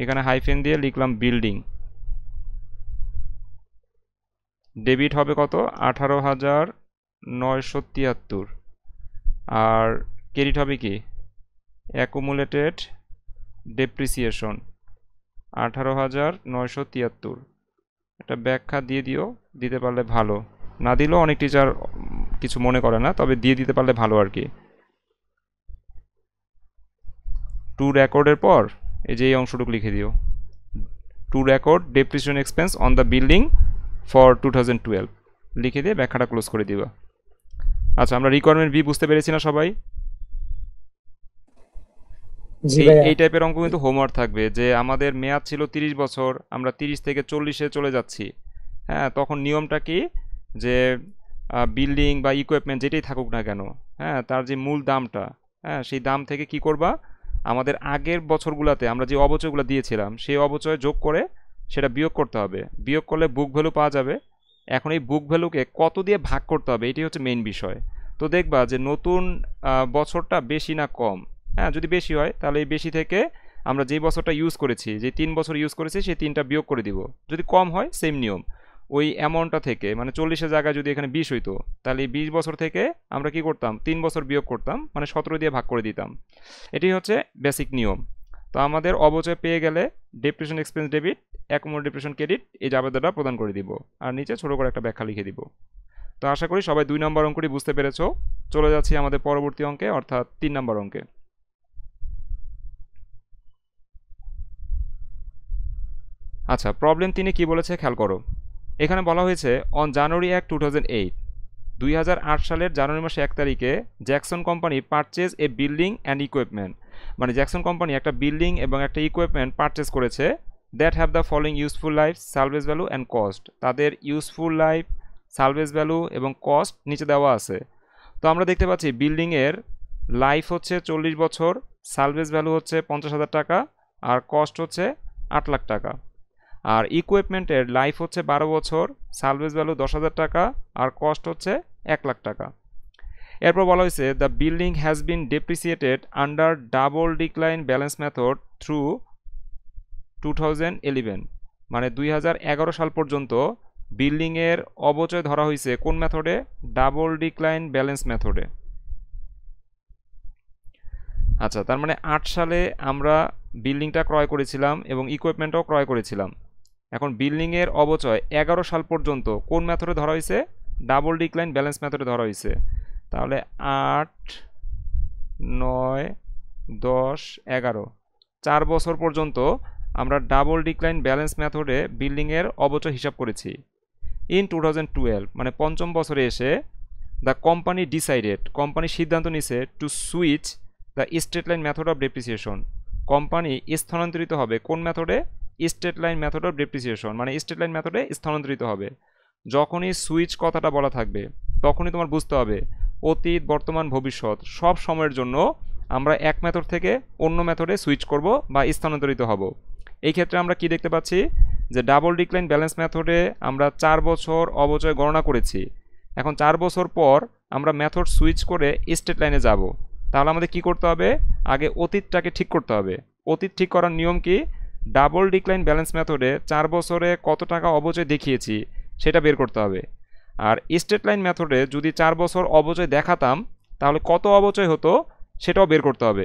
এখানে হাইফেন দিয়ে লিখলাম বিল্ডিং। ডেবিট হবে কত? 18,973। আর ক্রেডিট হবে কি? Accumulated depreciation 18,973। এটা ব্যাখ্যা দিয়ে দিও, দিতে পারলে ভালো, না দিলেও অনেক টিচার কিছু মনে করে না, তবে দিয়ে দিতে পারলে ভালো আর কি। টু রেকর্ডের পর এই যে এই অংশটুকু লিখে দিও, two record depreciation expense on the building for 2012 লিখে দিয়ে ব্যাখ্যাটা ক্লোজ করে দিবা। আচ্ছা, আমরা রিকোয়ারমেন্ট বি বুঝতে পেরেছি না সবাই? এই টাইপের অঙ্ক কিন্তু হোমওয়ার্ক থাকবে যে আমাদের মেয়াদ ছিল 30 বছর, আমরা 30 থেকে 40-এ চলে যাচ্ছি। হ্যাঁ, তখন নিয়মটা কি যে বিল্ডিং বা ইকুইপমেন্ট যেটাই থাকুক না কেন, হ্যাঁ, তার যে মূল দামটা, হ্যাঁ, সেই দাম থেকে কি করবা, আমাদের আগের বছরগুলোতে আমরা যে অবচয়গুলো দিয়েছিলাম সেই অবচয় যোগ করে সেটা বিয়োগ করতে হবে। বিয়োগ করলে বুক ভ্যালু পাওয়া যাবে। এখন এই বুক ভ্যালুকে কত দিয়ে ভাগ করতে হবে, এটি হচ্ছে মেইন বিষয়। তো দেখবা যে নতুন বছরটা বেশি না কম। হ্যাঁ, যদি বেশি হয় তাহলে এই বেশি থেকে আমরা যেই বছরটা ইউজ করেছি, যে 3 বছর ইউজ করেছি, সেই 3টা বিয়োগ করে দিব। যদি কম হয় সেম নিয়ম, ওই অ্যামাউন্টটা থেকে, মানে 40-এর জায়গায় যদি এখানে 20 হইতো, তাহলে এই 20 বছর থেকে আমরা কি করতাম, 3 বছর বিয়োগ করতাম, মানে 17 দিয়ে ভাগ করে দিতাম। এটি হচ্ছে বেসিক নিয়ম। তো আমাদের অবচয় পেয়ে গেলে depreciation expense debit, accumulated depreciation credit, এই জাবেদাটা প্রদান করে দিব, আর নিচে ছোট করে একটা ব্যাখ্যা লিখে দিব। তো আশা করি সবাই 2 নম্বর অঙ্কটি বুঝতে পেরেছো। চলে যাচ্ছি আমাদের পরবর্তী অঙ্কে, অর্থাৎ 3 নম্বর অঙ্কে। আচ্ছা, প্রবলেম 3-এ কী বলেছে খেয়াল করো। এখানে বলা হয়েছে অন জানুয়ারি 1, 2008, 2008 সালের জানুয়ারি মাসে 1 তারিখে Jackson company purchase a building and equipment, মানে জ্যাকসন কোম্পানি একটা বিল্ডিং এবং একটা ইকুইপমেন্ট পারচেজ করেছে, that have the following useful life, salvage value and cost. তাদের ইউজফুল লাইফ, সালভেজ ভ্যালু এবং কস্ট নিচে দেওয়া আছে। তো আমরা দেখতে পাচ্ছি বিল্ডিংয়ের লাইফ হচ্ছে 40 বছর, সালভেজ ভ্যালু হচ্ছে 50,000 টাকা, আর কস্ট হচ্ছে 8 লাখ টাকা। আর ইকুইপমেন্টের লাইফ হচ্ছে 12 বছর, সালভেজ ভ্যালু 10,000 টাকা, আর কস্ট হচ্ছে 1 লাখ টাকা। এরপর বলা হয়েছে the building has been depreciated under double decline balance method through 2011, মানে 2011 সাল পর্যন্ত বিল্ডিংয়ের অবচয় ধরা হয়েছে কোন মেথডে? ডাবল ডিক্লাইন ব্যালেন্স মেথডে। আচ্ছা, তার মানে 8 সালে আমরা বিল্ডিংটা ক্রয় করেছিলাম এবং ইকুইপমেন্টও ক্রয় করেছিলাম। এখন বিল্ডিংয়ের অবচয় 11 সাল পর্যন্ত কোন মেথডে ধরা হয়েছে? ডাবল ডিক্লাইন ব্যালেন্স মেথডে ধরা হয়েছে। তাহলে 8, 9, 10, 11, 4 বছর পর্যন্ত আমরা ডাবল ডিক্লাইন ব্যালেন্স মেথডে বিল্ডিংয়ের অবচয় হিসাব করেছি। ইন 2012, মানে 5ম বছরে এসে দ্য কোম্পানি ডিসাইডেড, কোম্পানি সিদ্ধান্ত নিছে to switch the straight line method of depreciation, company স্থানান্তরিত হবে কোন মেথডে? Straight line method of depreciation, মানে স্ট্রেট লাইন মেথডে স্থানান্তরিত হবে। যখনই সুইচ কথাটা বলা থাকবে তখনই তোমার বুঝতে হবে অতীত, বর্তমান, ভবিষ্যৎ সব সময়ের জন্য আমরা এক মেথড থেকে অন্য মেথডে সুইচ করব বা স্থানান্তরিত হব। এই ক্ষেত্রে আমরা কি দেখতে পাচ্ছি যে ডাবল ডিক্লাইন ব্যালেন্স মেথডে আমরা 4 বছর অবচয় গণনা করেছি। এখন 4 বছর পর আমরা মেথড সুইচ করে স্ট্রেট লাইনে যাব। তাহলে আমাদের কি করতে হবে, আগে অতীতটাকে ঠিক করতে হবে। অতীত ঠিক করার নিয়ম কি, ডাবল ডিক্লাইন ব্যালেন্স মেথডে 4 বছরে কত টাকা অবচয় দেখিয়েছি সেটা বের করতে হবে। আর স্ট্রেট লাইন মেথডে যদি 4 বছর অবচয় দেখাতাম তাহলে কত অবচয় হতো সেটাও বের করতে হবে।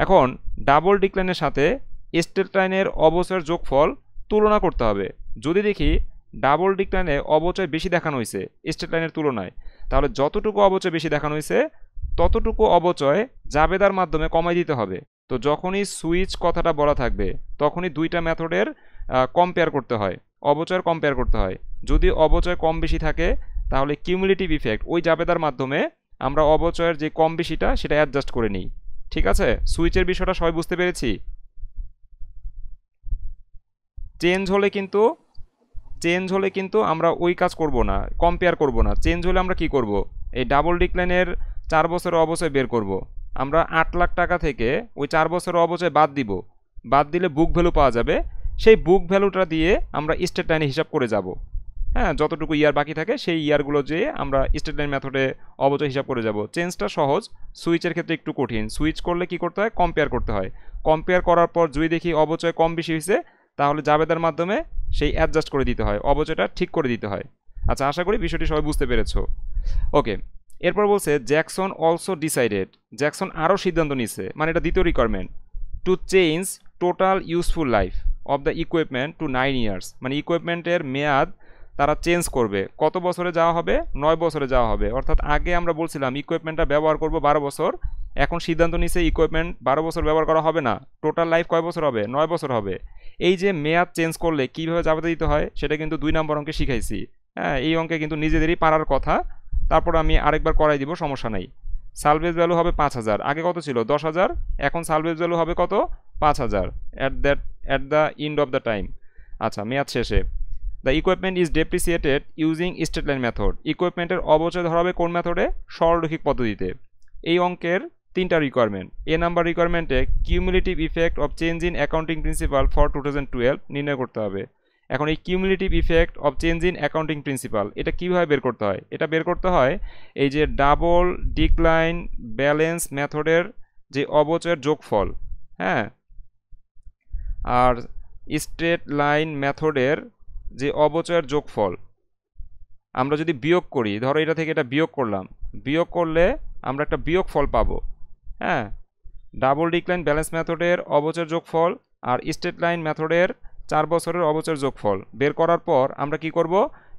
এখন ডাবল ডিক্লাইনের সাথে স্ট্রেট লাইনের অবচয়ের যোগফল তুলনা করতে হবে। যদি দেখি ডাবল ডিক্লাইনে অবচয় বেশি দেখানো হয়েছে স্ট্রেট লাইনের তুলনায়, তাহলে যতটুকু অবচয় বেশি দেখানো হয়েছে ততটুকু অবচয় জাবেদার মাধ্যমে কমাই দিতে হবে। তো যখনই সুইচ কথাটা বলা থাকবে তখনই দুইটা মেথডের কম্পেয়ার করতে হয়, অবচয়ের কম্পেয়ার করতে হয়। যদি অবচয় কম বেশি থাকে তাহলে কিউমুলেটিভ ইফেক্ট ওই জাবেদার মাধ্যমে আমরা অবচয়ের যে কম বেশিটা সেটা অ্যাডজাস্ট করে নিই। ঠিক আছে, সুইচের বিষয়টা সবাই বুঝতে পেরেছি। চেঞ্জ হলে কিন্তু আমরা ওই কাজ করব না, কম্পেয়ার করব না। চেঞ্জ হলে আমরা কি করব, এই ডাবল ডিক্লাইনের 4 বছরের অবচয় বের করব। আমরা 8 লাখ টাকা থেকে ওই 4 বছরের অবচয় বাদ দিব। বাদ দিলে বুক ভ্যালু পাওয়া যাবে। সেই বুক ভ্যালুটা দিয়ে আমরা স্ট্রেট লাইনে হিসাব করে যাব। হ্যাঁ, যতটুকু ইয়ার বাকি থাকে সেই ইয়ারগুলো যেয়ে আমরা স্ট্রেট লাইন মেথডে অবচয় হিসাব করে যাব। চেঞ্জটা সহজ, সুইচের ক্ষেত্রে একটু কঠিন। সুইচ করলে কি করতে হয়, কম্পেয়ার করতে হয়। কম্পেয়ার করার পর যদি দেখি অবচয় কম বেশি হয়েছে তাহলে জাবেদার মাধ্যমে সেই অ্যাডজাস্ট করে দিতে হয়, অবচয়টা ঠিক করে দিতে হয়। আচ্ছা, আশা করি বিষয়টি সবাই বুঝতে পেরেছো। ওকে, এরপর বলছে জ্যাকসন অলসো ডিসাইডেড, জ্যাকসন আরও সিদ্ধান্ত নিচ্ছে, মানে এটা দ্বিতীয় requirement, to change total useful life of the equipment to 9 years, মানে ইকুইপমেন্টের মেয়াদ তারা চেঞ্জ করবে। কত বছরে যাওয়া হবে, 9 বছরে যাওয়া হবে। অর্থাৎ আগে আমরা বলছিলাম ইকুইপমেন্টটা ব্যবহার করব 12 বছর, এখন সিদ্ধান্ত নিচ্ছে ইকুইপমেন্ট 12 বছর ব্যবহার করা হবে না, টোটাল লাইফ কয় বছর হবে, 9 বছর হবে। এই যে মেয়াদ চেঞ্জ করলে কীভাবে জাবেদা দিতে হয় সেটা কিন্তু 2 নম্বর অঙ্কে শিখাইছি। হ্যাঁ, এই অঙ্কে কিন্তু নিজেদেরই পারার কথা, তারপর আমি আরেকবার করাই দিব, সমস্যা নাই। সালভেজ ভ্যালু হবে 5000, আগে কত ছিল 10000, এখন সালভেজ ভ্যালু হবে কত 5000 at the end of the time. আচ্ছা, মেয়াদ শেষে the equipment is depreciated using straight line method, ইকুইপমেন্টের অবচয় ধরা হবে কোন মেথডে, সরলরৈখিক পদ্ধতিতে। এই অঙ্কের 3টা রিকোয়ারমেন্ট। এ নাম্বার রিকোয়ারমেন্টে cumulative effect of change in accounting principle for 2012 নির্ণয় করতে হবে। এখন এই cumulative effect of change in accounting principle এটা কীভাবে বের করতে হয়, এটা বের করতে হয় এই যে ডাবল ডিক্লাইন ব্যালেন্স মেথডের যে অবচয়ের যোগফল, হ্যাঁ, আর স্ট্রেট লাইন মেথডের যে অবচয়ের যোগফল আমরা যদি বিয়োগ করি, ধরো এটা থেকে এটা বিয়োগ করলাম, বিয়োগ করলে আমরা একটা বিয়োগ ফল পাবো। হ্যাঁ, ডাবল ডিক্লাইন ব্যালেন্স মেথডের অবচয়ের যোগফল আর স্ট্রেট লাইন মেথডের 4 বছরের অবচয়ের যোগফল বের করার পর আমরা কি করব,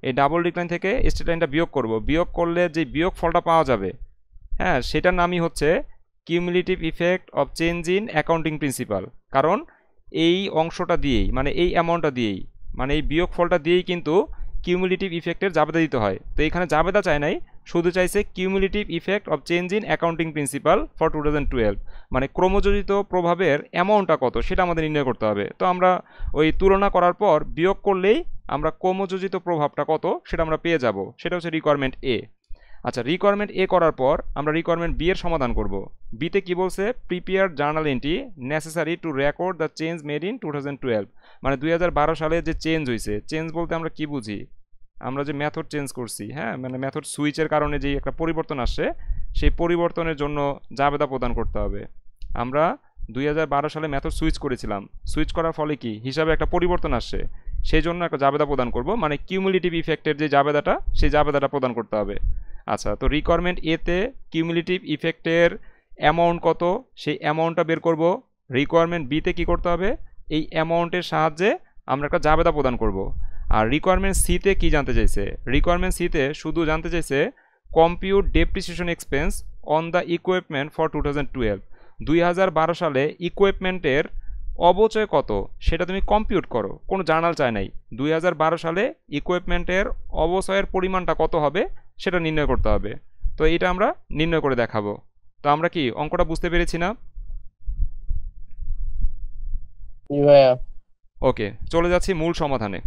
এই ডাবল ডিক্লাইন থেকে স্ট্রেট লাইনটা বিয়োগ করব। বিয়োগ করলে যে বিয়োগ ফলটা পাওয়া যাবে, হ্যাঁ, সেটার নামই হচ্ছে cumulative effect of change in accounting principal. কারণ এই অংশটা দিয়েই, মানে এই অ্যামাউন্টটা দিয়েই, মানে এই বিয়োগ ফলটা দিয়েই কিন্তু কিউমুলেটিভ ইফেক্টের জাবেদা দিতে হয়। তো এখানে জাবেদা চায় নাই, শুধু চাইছে cumulative effect of change in accounting principle for 2012, মানে ক্রমযোজিত প্রভাবের অ্যামাউন্টটা কত সেটা আমাদের নির্ণয় করতে হবে। তো আমরা ওই তুলনা করার পর বিয়োগ করলেই আমরা ক্রমযোজিত প্রভাবটা কত সেটা আমরা পেয়ে যাব। সেটা হচ্ছে রিকোয়ারমেন্ট এ। আচ্ছা, রিকোয়ারমেন্ট এ করার পর আমরা রিকোয়ারমেন্ট বি এর সমাধান করব। বিতে কি বলছে, prepare journal entry necessary to record the change made in 2012, মানে 2012 সালে যে চেঞ্জ হয়েছে। চেঞ্জ বলতে আমরা কি বুঝি, আমরা যে মেথড চেঞ্জ করছি, হ্যাঁ, মানে মেথড সুইচের কারণে যে একটা পরিবর্তন আসছে সেই পরিবর্তনের জন্য জাবেদা প্রদান করতে হবে। আমরা 2012 সালে মেথড সুইচ করেছিলাম, সুইচ করার ফলে কি হিসাবে একটা পরিবর্তন আসছে, সেই জন্য একটা জাবেদা প্রদান করব, মানে কিউমুলেটিভ ইফেক্টের যে জাবেদাটা সেই জাবেদাটা প্রদান করতে হবে। আচ্ছা, তো রিকোয়ারমেন্ট এতে কিউমুলেটিভ ইফেক্টের অ্যামাউন্ট কত সেই অ্যামাউন্টটা বের করব। রিকোয়ারমেন্ট বিতে কি করতে হবে, এই অ্যামাউন্টের সাহায্যে আমরা একটা জাবেদা প্রদান করব। আর রিকোয়ারমেন্ট সিতে কি জানতে চাইছে, রিকোয়ারমেন্ট সিতে শুধু জানতে চাইছে compute depreciation expense on the equipment for 2012, 2012 সালে ইকুইপমেন্টের অবচয় কত সেটা তুমি কম্পিউট করো, কোনো জার্নাল চায় নাই। 2012 সালে ইকুইপমেন্টের অবচয়ের পরিমাণটা কত হবে সেটা নির্ণয় করতে হবে। তো এটা আমরা নির্ণয় করে দেখাবো। তো আমরা কি অঙ্কটা বুঝতে পেরেছি না? ভাইয়া ওকে, চলে যাচ্ছি মূল সমাধানে।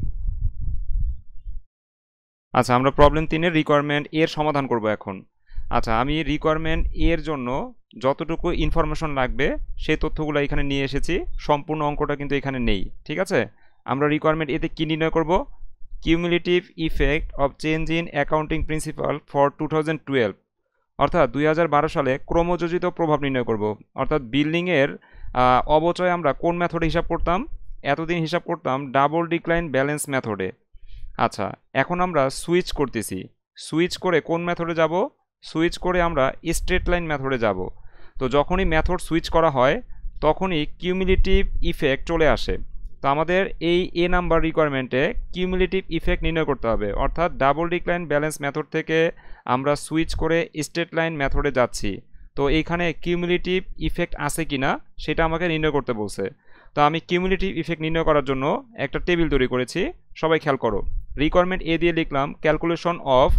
আচ্ছা, আমরা প্রবলেম 3-এর রিকোয়ারমেন্ট এর সমাধান করব এখন। আচ্ছা, আমি রিকোয়ারমেন্ট এর জন্য যতটুকু ইনফরমেশন লাগবে সেই তথ্যগুলো এখানে নিয়ে এসেছি, সম্পূর্ণ অঙ্কটা কিন্তু এখানে নেই, ঠিক আছে? আমরা রিকোয়ারমেন্ট এতে কী নির্ণয় করব? Cumulative effect of change in accounting principle for 2012, অর্থাৎ 2012 সালে ক্রমযোজিত প্রভাব নির্ণয় করব। অর্থাৎ বিল্ডিংয়ের অবচয় আমরা কোন মেথডে হিসাব করতাম? এতদিন হিসাব করতাম ডাবল ডিক্লাইন ব্যালেন্স মেথডে। আচ্ছা, এখন আমরা সুইচ করতেছি। সুইচ করে কোন মেথডে যাব? সুইচ করে আমরা স্ট্রেট লাইন মেথডে যাব। তো যখনই মেথড সুইচ করা হয় তখনই কিউমুলেটিভ ইফেক্ট চলে আসে। তো আমাদের এই এ নাম্বার রিকোয়ারমেন্টে কিউমুলেটিভ ইফেক্ট নির্ণয় করতে হবে। অর্থাৎ ডাবল ডিক্লাইন ব্যালেন্স মেথড থেকে আমরা সুইচ করে স্ট্রেট লাইন মেথডে যাচ্ছি। তো এইখানে কিউমুলেটিভ ইফেক্ট আছে কি না সেটা আমাকে নির্ণয় করতে বলছে। তো আমি কিউমুলেটিভ ইফেক্ট নির্ণয় করার জন্য একটা টেবিল তৈরি করেছি, সবাই খেয়াল করো। রিকোয়ারমেন্ট এ দিয়ে লিখলাম calculation of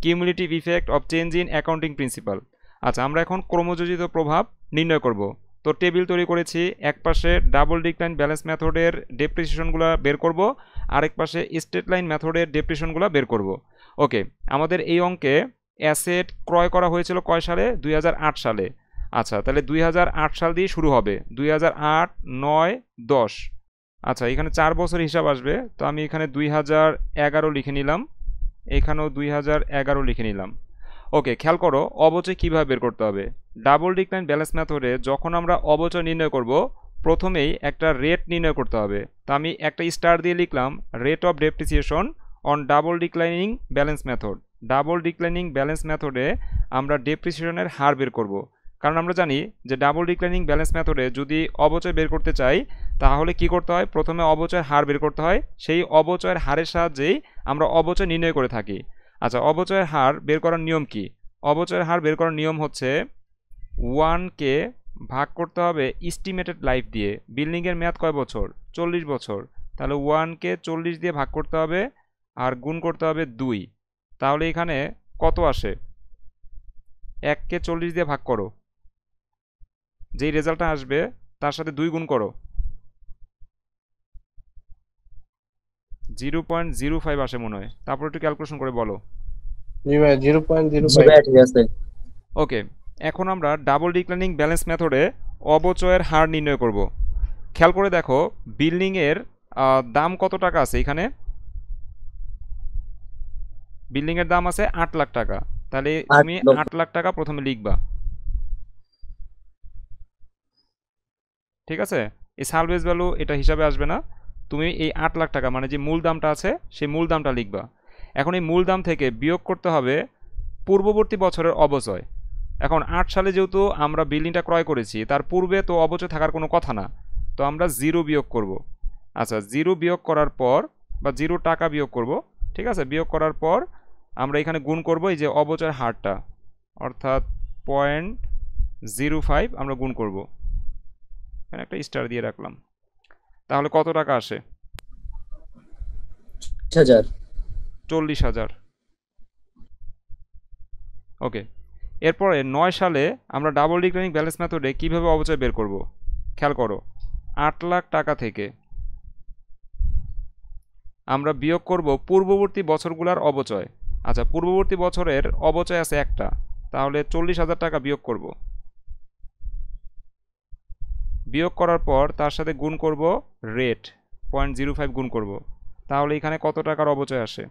cumulative effect of change in accounting principal. আচ্ছা, আমরা এখন ক্রমযোজিত প্রভাব নির্ণয় করব। তো টেবিল তৈরি করেছি, এক পাশে ডাবল ডিক্লাইন ব্যালেন্স মেথডের ডেপ্রিসিয়েশনগুলো বের করব, আরেক পাশে স্ট্রেট লাইন মেথডের ডেপ্রিসিয়েশনগুলো বের করব। ওকে, আমাদের এই অঙ্কে অ্যাসেট ক্রয় করা হয়েছিল কয় সালে? 2008 সালে। আচ্ছা, তাহলে 2008 সাল দিয়ে শুরু হবে, 2008, 9, 10। আচ্ছা, এখানে 4 বছর হিসাব আসবে, তো আমি এখানে 2011 লিখে নিলাম, এখানেও 2011 লিখে নিলাম। ওকে, খেয়াল করো অবচয় কীভাবে বের করতে হবে। ডাবল ডিক্লাইন ব্যালেন্স মেথডে যখন আমরা অবচয় নির্ণয় করব প্রথমেই একটা রেট নির্ণয় করতে হবে। তো আমি একটা স্টার দিয়ে লিখলাম rate of depreciation on double declining balance method. Double declining balance মেথডে আমরা ডেপ্রিসিয়েশনের হার বের করব, কারণ আমরা জানি যে ডাবল ডিক্লাইনিং ব্যালেন্স মেথডে যদি অবচয় বের করতে চাই তাহলে কি করতে হয়? প্রথমে অবচয়ের হার বের করতে হয়, সেই অবচয়ের হারের সাহায্যেই আমরা অবচয় নির্ণয় করে থাকি। আচ্ছা, অবচয়ের হার বের করার নিয়ম কি? অবচয়ের হার বের করার নিয়ম হচ্ছে 1কে ভাগ করতে হবে এস্টিমেটেড লাইফ দিয়ে। বিল্ডিংয়ের মেয়াদ কয় বছর? 40 বছর। তাহলে 1কে 40 দিয়ে ভাগ করতে হবে আর গুণ করতে হবে 2। তাহলে এখানে কত আসে? 1কে 40 দিয়ে ভাগ করো, যেই রেজাল্টটা আসবে তার সাথে 2 গুণ করো, 0.05 আসে মনে হয়। তারপর একটু ক্যালকুলেশন করে বলো। জি ভাই, জি 0.05। ভাইয়া ঠিক আছে। ওকে, এখন আমরা ডাবল ডিক্লাইনিং ব্যালেন্স মেথডে অবচয়ের হার নির্ণয় করব। খেয়াল করে দেখো বিল্ডিংয়ের দাম কত টাকা আছে এখানে? বিল্ডিংয়ের দাম আছে 8 লাখ টাকা। তাহলে 8 তুমি লক্ষ। 8 লাখ টাকা প্রথমে লিখবা, ঠিক আছে? এই সালভেজ ভ্যালু এটা হিসাবে আসবে না, তুমি এই 8 লাখ টাকা মানে যে মূল দামটা আছে সেই মূল দামটা লিখবা। এখন এই মূল দাম থেকে বিয়োগ করতে হবে পূর্ববর্তী বছরের অবচয়। এখন 8 সালে যেহেতু আমরা বিল্ডিংটা ক্রয় করেছি তার পূর্বে তো অবচয় থাকার কোনো কথা না, তো আমরা 0 বিয়োগ করব। আচ্ছা, 0 বিয়োগ করার পর বা 0 টাকা বিয়োগ করব, ঠিক আছে? বিয়োগ করার পর আমরা এখানে গুণ করব এই যে অবচয়ের হারটা, অর্থাৎ 0.05 আমরা গুণ করব। এখানে একটা স্টার দিয়ে রাখলাম। তাহলে কত টাকা আসে? 40,000। 40,000। ওকে, এরপরে 9 সালে আমরা ডাবল ডিক্লাইনিং ব্যালেন্স মেথডে কীভাবে অবচয় বের করব? খেয়াল করো, 8 লাখ টাকা থেকে আমরা বিয়োগ করব পূর্ববর্তী বছরগুলোর অবচয়। আচ্ছা, পূর্ববর্তী বছরের অবচয় আছে একটা, তাহলে 40,000 টাকা বিয়োগ করব। বিয়োগ করার পর তার সাথে গুণ করব রেট, 0.05 গুণ করব। তাহলে এখানে কত টাকার অবচয় আসে?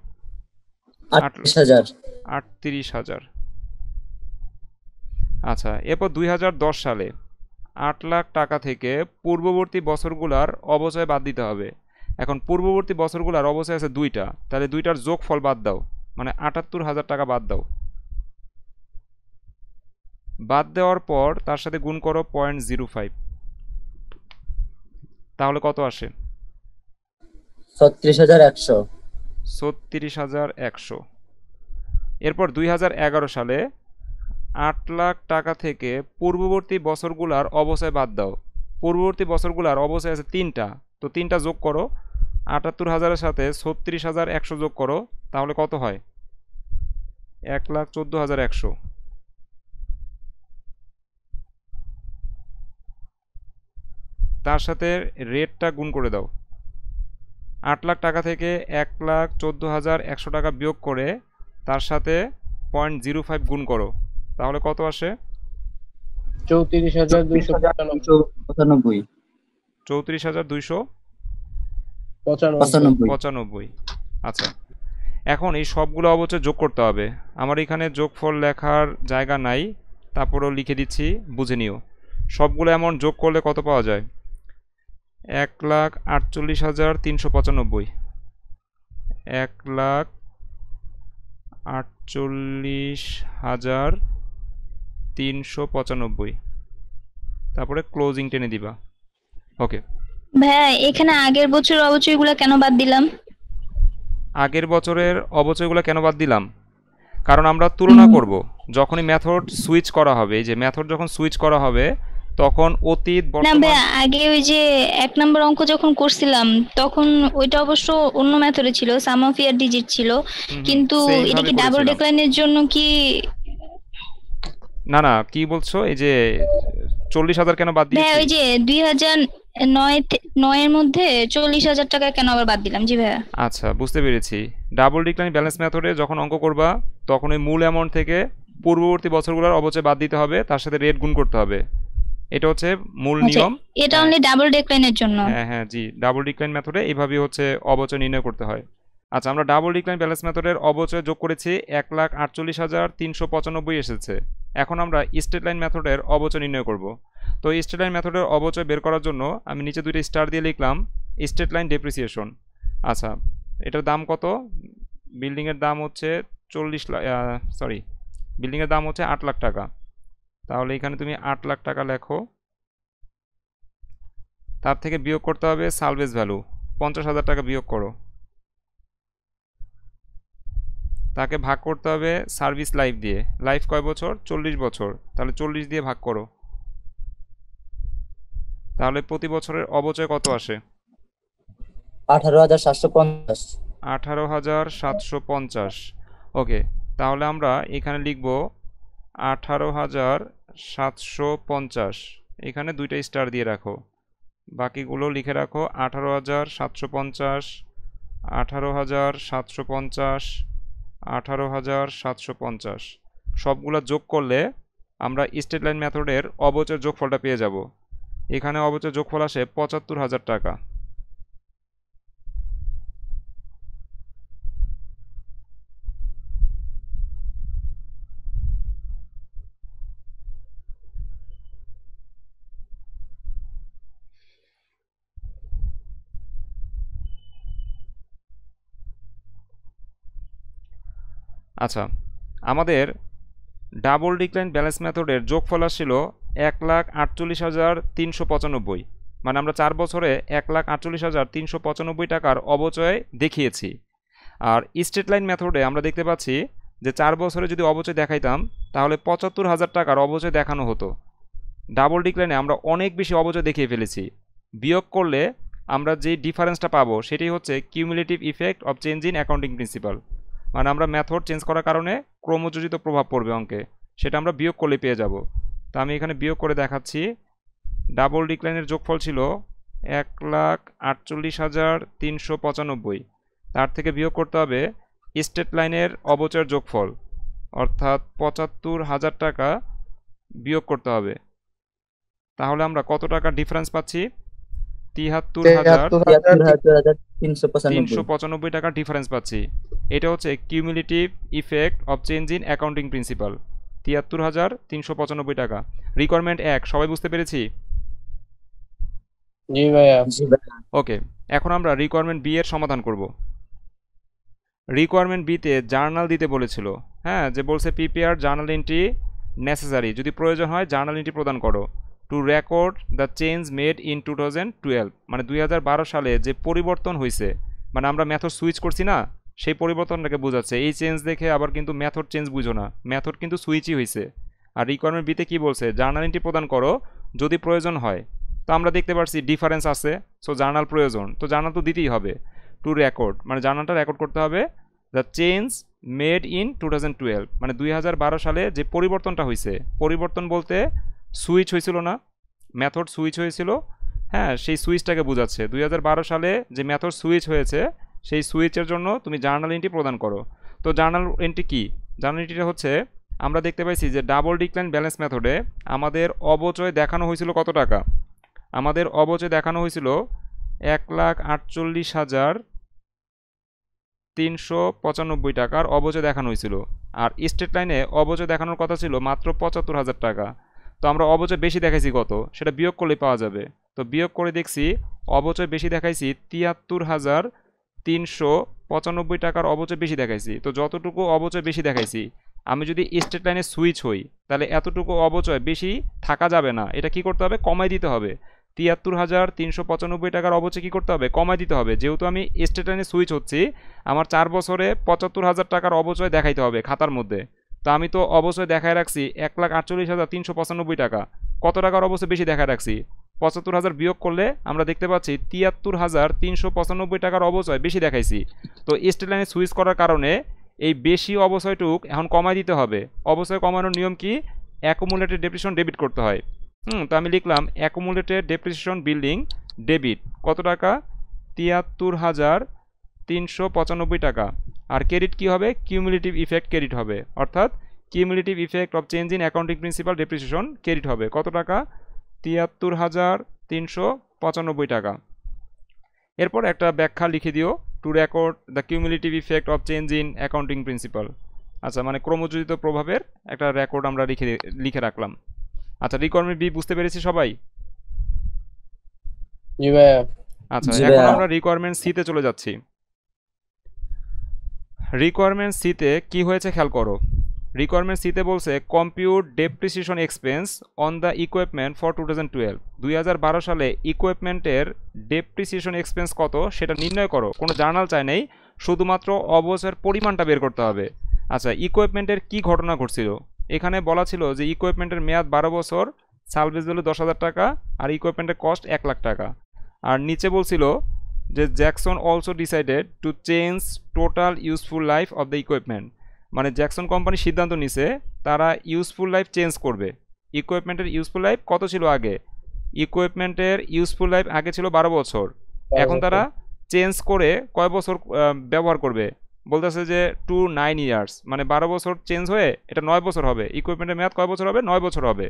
38,000। 38,000। আচ্ছা, এরপর 2010 সালে 8 লাখ টাকা থেকে পূর্ববর্তী বছরগুলোর অবচয় বাদ দিতে হবে। এখন পূর্ববর্তী বছরগুলোর অবচয় আছে 2টা, তাহলে 2টার যোগফল বাদ দাও, মানে 78,000 টাকা বাদ দাও। বাদ দেওয়ার পর তার সাথে গুণ করো 0.05, তাহলে কত আসে? 36,100। 36,100। এরপর 2011 সালে 8 লাখ টাকা থেকে পূর্ববর্তী বছরগুলোর অবচয় বাদ দাও। পূর্ববর্তী বছরগুলোর অবচয় আছে 3টা, তো 3টা যোগ করো, 78,000-এর সাথে 36,100 যোগ করো, তাহলে কত হয়? 1,14,100। তার সাথে রেটটা গুণ করে দাও, 8 লাখ টাকা থেকে 1,14,100 টাকা বিয়োগ করে তার সাথে 0.05 গুণ করো, তাহলে কত আসে? 34,295। 34,295। আচ্ছা, এখন এই সবগুলো অবচয় যোগ করতে হবে। আমার এখানে যোগফল লেখার জায়গা নাই, তারপরেও লিখে দিচ্ছি, বুঝে নিও। সবগুলো অ্যামাউন্ট যোগ করলে কত পাওয়া যায়? 1,48,395। 1,48,395, তারপরে ক্লোজিং টেনে দিবা। ওকে, ভাইয়া এখানে আগের বছর অবচয়গুলো কেন বাদ দিলাম? আগের বছরের অবচয়গুলো কেন বাদ দিলাম? কারণ আমরা তুলনা করব, যখনই মেথড সুইচ করা হবে, এই যে মেথড যখন সুইচ করা হবে তখন অতীত না বর্তমান। ভাইয়া, আগে ওই যে 1 নম্বর অঙ্ক যখন করছিলাম তখন ওইটা অবশ্য অন্য মেথডে ছিল, সাম অফ ইয়ার ডিজিট ছিল, কিন্তু এটা কি ডাবল ডিক্লাইনের জন্য কি? না না, কি বলছো? এই যে 40,000 কেন বাদ ভাইয়া ওই দিয়েছি? যে 2009 এর মধ্যে 40,000 টাকা কেন আবার বাদ দিলাম? জি ভাইয়া। আচ্ছা, বুঝতে পেরেছি। ডাবল ডিক্লাইন ব্যালেন্স মেথডে যখন অঙ্ক করবা তখন ওই মূল অ্যামাউন্ট থেকে পূর্ববর্তী বছরগুলোর অবচয় বাদ দিতে হবে, তার সাথে রেট গুণ করতে হবে। এটা হচ্ছে মূল আচ্ছা, নিয়ম। এটা অনলি ডাবল ডিক্লাইনের জন্য? হ্যাঁ হ্যাঁ জি, ডাবল ডিক্লাইন মেথডে এইভাবেই হচ্ছে অবচয় নির্ণয় করতে হয়। আচ্ছা, আমরা ডাবল ডিক্লাইন ব্যালেন্স মেথডের অবচয় যোগ করেছি, 1,48,395 এসেছে। এখন আমরা স্ট্রেট লাইন মেথডের অবচয় নির্ণয় করব। তো স্ট্রেট লাইন মেথডের অবচয় বের করার জন্য আমি নিচে 2টা স্টার দিয়ে লিখলাম স্ট্রেট লাইন ডেপ্রিসিয়েশন। আচ্ছা, এটার দাম কত? বিল্ডিংয়ের দাম হচ্ছে 40 লাখ, সরি, বিল্ডিংয়ের দাম হচ্ছে 8 লাখ টাকা। তাহলে এখানে তুমি 8 লাখ টাকা লেখো, তার থেকে বিয়োগ করতে হবে সালভেজ ভ্যালু, 50,000 টাকা বিয়োগ করো। তাকে ভাগ করতে হবে সার্ভিস লাইফ দিয়ে। লাইফ কয় বছর? 40 বছর। তাহলে 40 দিয়ে ভাগ করো, তাহলে প্রতি বছরের অবচয় কত আসে? 18,750। 18,750। ওকে, তাহলে আমরা এখানে লিখব 18,750। এখানে 2টা স্টার দিয়ে রাখো, বাকিগুলো লিখে রাখো 18,750, 18,750, 18,750। সবগুলো যোগ করলে আমরা স্ট্রেট লাইন মেথডের অবচয় যোগফলটা পেয়ে যাব। এখানে অবচয় যোগফল আসে 75,000 টাকা। আচ্ছা, আমাদের ডাবল ডিক্লাইন ব্যালেন্স মেথডের যোগফল আসছিল 1,48,395। মানে আমরা 4 বছরে 1,48,395 টাকার অবচয় দেখিয়েছি। আর স্ট্রেট লাইন মেথডে আমরা দেখতে পাচ্ছি যে 4 বছরে যদি অবচয় দেখাইতাম তাহলে 75,000 টাকার অবচয় দেখানো হতো। ডাবল ডিক্লাইনে আমরা অনেক বেশি অবচয় দেখিয়ে ফেলেছি। বিয়োগ করলে আমরা যে ডিফারেন্সটা পাবো সেটাই হচ্ছে cumulative effect of change in accounting principal. মানে আমরা মেথড চেঞ্জ করার কারণে ক্রমযোজিত প্রভাব পড়বে অঙ্কে, সেটা আমরা বিয়োগ করলে পেয়ে যাব। তা আমি এখানে বিয়োগ করে দেখাচ্ছি। ডাবল ডিক্লাইনের যোগফল ছিল 1,48,395। তার থেকে বিয়োগ করতে হবে স্ট্রেট লাইনের অবচয়ের যোগফল, অর্থাৎ 75,000 টাকা বিয়োগ করতে হবে। তাহলে আমরা কত টাকা ডিফারেন্স পাচ্ছি? 73,395 টাকা ডিফারেন্স পাচ্ছি। এটা হচ্ছে cumulative effect of change in accounting principal, 73,395 টাকা। রিকোয়ারমেন্ট 1 সবাই বুঝতে পেরেছি? জি ভাইয়া। ওকে, এখন আমরা রিকোয়ারমেন্ট বি এর সমাধান করব। রিকোয়ারমেন্ট বিতে জার্নাল দিতে বলেছিল, হ্যাঁ, যে বলছে প্রিপেয়ার জার্নাল এন্ট্রি নেসেসারি, যদি প্রয়োজন হয় জার্নাল এন্ট্রি প্রদান করো two record the change made in 2012। মানে 2012 সালে যে পরিবর্তন হয়েছে, মানে আমরা মেথড সুইচ করছি না, সেই পরিবর্তনটাকে বোঝাচ্ছে। এই চেঞ্জ দেখে আবার কিন্তু মেথড চেঞ্জ বুঝো না, মেথড কিন্তু সুইচই হয়েছে। আর রিকোয়ারমেন্ট বিতে কি বলছে? জার্নাল এন্ট্রি প্রদান করো যদি প্রয়োজন হয়। তো আমরা দেখতে পাচ্ছি ডিফারেন্স আছে, সো জার্নাল প্রয়োজন, তো জার্নাল তো দিতেই হবে। টু রেকর্ড মানে জার্নালটা রেকর্ড করতে হবে দ্য চেঞ্জ মেড ইন 2012, মানে 2012 সালে যে পরিবর্তনটা হয়েছে। পরিবর্তন বলতে সুইচ হয়েছিল না, মেথড সুইচ হয়েছিল, হ্যাঁ সেই সুইচটাকে বোঝাচ্ছে। 2012 সালে যে মেথড সুইচ হয়েছে সেই সুইচের জন্য তুমি জার্নাল এন্ট্রি প্রদান করো। তো জার্নাল এন্ট্রি কি? জার্নাল এন্ট্রিটা হচ্ছে আমরা দেখতে পাইছি যে ডাবল ডিক্লাইন ব্যালেন্স মেথডে আমাদের অবচয় দেখানো হয়েছিল কত টাকা? আমাদের অবচয় দেখানো হয়েছিল 1,48,395 টাকার অবচয় দেখানো হয়েছিল। আর স্টেট লাইনে অবচয় দেখানোর কথা ছিল মাত্র 75,000 টাকা। তো আমরা অবচয় বেশি দেখাইছি কত, সেটা বিয়োগ করলে পাওয়া যাবে। তো বিয়োগ করে দেখছি অবচয় বেশি দেখাইছি 73,395 টাকার অবচয় বেশি দেখাইছি। তো যতটুকু অবচয় বেশি দেখাইছি, আমি যদি স্টেট লাইনে সুইচ হই তাহলে এতটুকু অবচয় বেশি থাকা যাবে না, এটা কি করতে হবে? কমাই দিতে হবে। 73,395 টাকার অবচয় কী করতে হবে? কমাই দিতে হবে। যেহেতু আমি স্টেট লাইনে সুইচ হচ্ছি, আমার 4 বছরে 75,000 টাকার অবচয় দেখাইতে হবে খাতার মধ্যে। তো আমি তো অবচয় দেখায় রাখছি 1,48,395 টাকা। কত টাকার অবচয় বেশি দেখায় রাখছি? 75,000 বিয়োগ করলে আমরা দেখতে পাচ্ছি 73,395 টাকার অবচয় বেশি দেখাইছি। তো স্টেট লাইনে সুইচ করার কারণে এই বেশি অবচয়টুক এখন কমাই দিতে হবে। অবচয় কমানোর নিয়ম কি? অ্যাকুমুলেটেড ডেপ্রিসিয়েশন ডেবিট করতে হয়। তো আমি লিখলাম অ্যাকুমুলেটেড ডেপ্রিসিয়েশন বিল্ডিং ডেবিট কত টাকা? 73,395 টাকা। আর ক্রেডিট কি হবে? কিউমুলেটিভ ইফেক্ট ক্রেডিট হবে, অর্থাৎ cumulative effect of change in accounting principal depreciation credit হবে কত টাকা? 73,395 টাকা। এরপর একটা ব্যাখ্যা লিখে দিও, two record the cumulative effect of change in accounting principal. আচ্ছা, মানে ক্রমযোজিত প্রভাবের একটা রেকর্ড আমরা লিখে রাখলাম। আচ্ছা, রিকোয়ারমেন্ট বি বুঝতে পেরেছি সবাই? আচ্ছা, এখন আমরা রিকোয়ারমেন্ট সি তে চলে যাচ্ছি। রিকোয়ারমেন্ট সি তে কি হয়েছে খেয়াল করো। রিকোয়ারমেন্ট সি তে বলছে compute depreciation expense on the equipment for 2012। 2012 সালে ইকুইপমেন্টের ডেপ্রিসিয়েশন এক্সপেন্স কত সেটা নির্ণয় করো। কোনো জার্নাল চাই নেই, শুধুমাত্র অবচয়ের পরিমাণটা বের করতে হবে। আচ্ছা, ইকুইপমেন্টের কি ঘটনা ঘটছিল? এখানে বলা ছিল যে ইকুইপমেন্টের মেয়াদ 12 বছর, সালভেজ ভ্যালু 10,000 টাকা, আর ইকুইপমেন্টের কস্ট 1 লাখ টাকা। আর নিচে বলছিল যে Jackson also decided to change total useful life of the equipment. মানে জ্যাকসন কোম্পানি সিদ্ধান্ত নিছে তারা ইউজফুল লাইফ চেঞ্জ করবে। ইকুইপমেন্টের ইউজফুল লাইফ কত ছিল আগে? ইকুইপমেন্টের ইউজফুল লাইফ আগে ছিল 12 বছর, এখন তারা চেঞ্জ করে কয় বছর ব্যবহার করবে? বলতেছে যে 2 9 ইয়ার্স, মানে 12 বছর চেঞ্জ হয়ে এটা 9 বছর হবে। ইকুইপমেন্টের মেয়াদ কয় বছর হবে? 9 বছর হবে।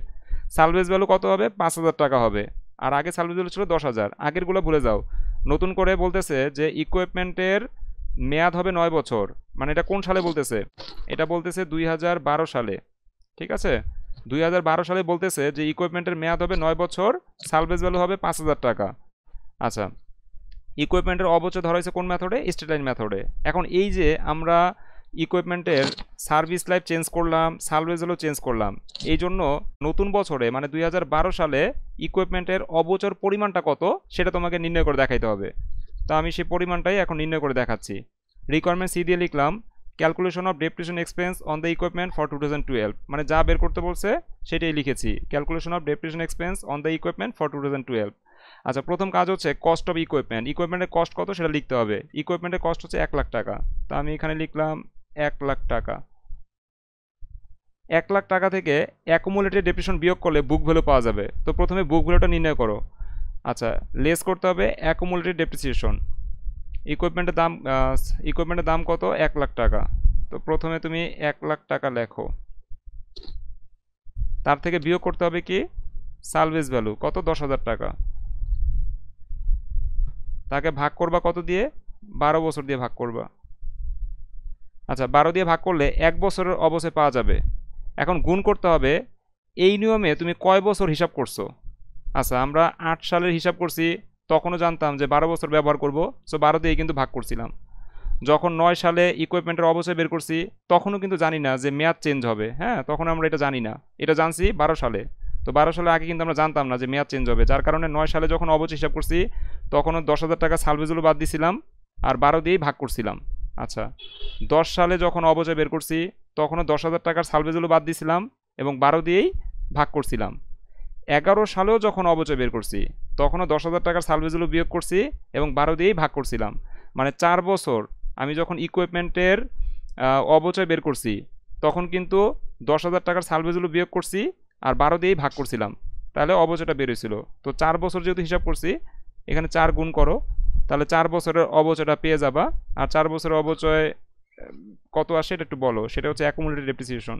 সালভেজ ভ্যালু কত হবে? 5,000 টাকা হবে। আর আগে সালভেজ ভ্যালু ছিল 10,000। আগেরগুলো ভুলে যাও। নতুন করে বলতেছে যে ইকুইপমেন্টের মেয়াদ হবে 9 বছর। মানে এটা কোন সালে বলতেছে? এটা বলতেছে 2012 সালে। ঠিক আছে, 2012 সালে বলতেছে যে ইকুইপমেন্টের মেয়াদ হবে 9 বছর, সালভেজ ভ্যালু হবে 5,000 টাকা। আচ্ছা, ইকুইপমেন্টের অবচয় ধরা হয়েছে কোন মেথডে? স্টেট লাইন মেথডে। এখন এই যে আমরা ইকুইপমেন্টের সার্ভিস লাইফ চেঞ্জ করলাম, সালভেজ ভ্যালু চেঞ্জ করলাম, এই জন্য নতুন বছরে মানে 2012 সালে ইকুইপমেন্টের অবচয়ের পরিমাণটা কত সেটা তোমাকে নির্ণয় করে দেখাইতে হবে। তো আমি সেই পরিমাণটাই এখন নির্ণয় করে দেখাচ্ছি। রিকোয়ারমেন্ট সি দিয়ে লিখলাম calculation of depreciation expense on the equipment for 2012। মানে যা বের করতে বলছে সেটাই লিখেছি, calculation of depreciation expense on the equipment for 2012। আচ্ছা, প্রথম কাজ হচ্ছে কস্ট অফ ইকুইপমেন্ট। ইকুইপমেন্টের কস্ট কত সেটা লিখতে হবে। ইকুইপমেন্টের কস্ট হচ্ছে 1 লাখ টাকা। তো আমি এখানে লিখলাম 1 লাখ টাকা। 1 লাখ টাকা থেকে অ্যাকুমুলেটেড ডেপ্রিসিয়েশন বিয়োগ করলে বুক ভ্যালু পাওয়া যাবে। তো প্রথমে বুক ভ্যালুটা নির্ণয় করো। আচ্ছা, লেস করতে হবে অ্যাকুমুলেটেড ডেপ্রিসিয়েশন। ইকুইপমেন্টের দাম কত? 1 লাখ টাকা। তো প্রথমে তুমি 1 লাখ টাকা লেখো, তার থেকে বিয়োগ করতে হবে কি? সালভেজ ভ্যালু কত? 10,000 টাকা। তাকে ভাগ করবা কত দিয়ে? 12 বছর দিয়ে ভাগ করবা। আচ্ছা, 12 দিয়ে ভাগ করলে 1 বছরের অবচয় পাওয়া যাবে। এখন গুণ করতে হবে এই নিয়মে তুমি কয় বছর হিসাব করছো। আচ্ছা, আমরা 8 সালের হিসাব করছি, তখনও জানতাম যে 12 বছর ব্যবহার করব, সো 12 দিয়ে কিন্তু ভাগ করছিলাম। যখন 9 সালে ইকুইপমেন্টের অবচয় বের করছি তখনও কিন্তু জানি না যে মেয়াদ চেঞ্জ হবে। হ্যাঁ, তখন আমরা এটা জানি না, এটা জানছি 12 সালে। তো 12 সালে আগে কিন্তু আমরা জানতাম না যে মেয়াদ চেঞ্জ হবে, যার কারণে 9 সালে যখন অবচয় হিসাব করছি তখনও 10,000 টাকা সালভেজগুলো বাদ দিয়েছিলাম আর 12 দিয়েই ভাগ করছিলাম। আচ্ছা, 10 সালে যখন অবচয় বের করছি তখনও 10,000 টাকার সালভেজগুলো বাদ দিয়েছিলাম এবং 12 দিয়েই ভাগ করছিলাম। 11 সালেও যখন অবচয় বের করছি তখনও 10,000 টাকার সালভেজগুলো বিয়োগ করছি এবং 12 দিয়েই ভাগ করছিলাম। মানে 4 বছর আমি যখন ইকুইপমেন্টের অবচয় বের করছি তখন কিন্তু 10,000 টাকার সালভেজগুলো বিয়োগ করছি আর 12 দিয়েই ভাগ করছিলাম। তাহলে অবচয়টা বের হয়েছিল। তো 4 বছর যেহেতু হিসাব করছি, এখানে 4 গুণ করো, তাহলে 4 বছরের অবচয়টা পেয়ে যাবা। আর 4 বছরের অবচয় কত আসে এটা একটু বলো। সেটা হচ্ছে অ্যাকুমুলেটেড ডেপ্রিসিয়েশন।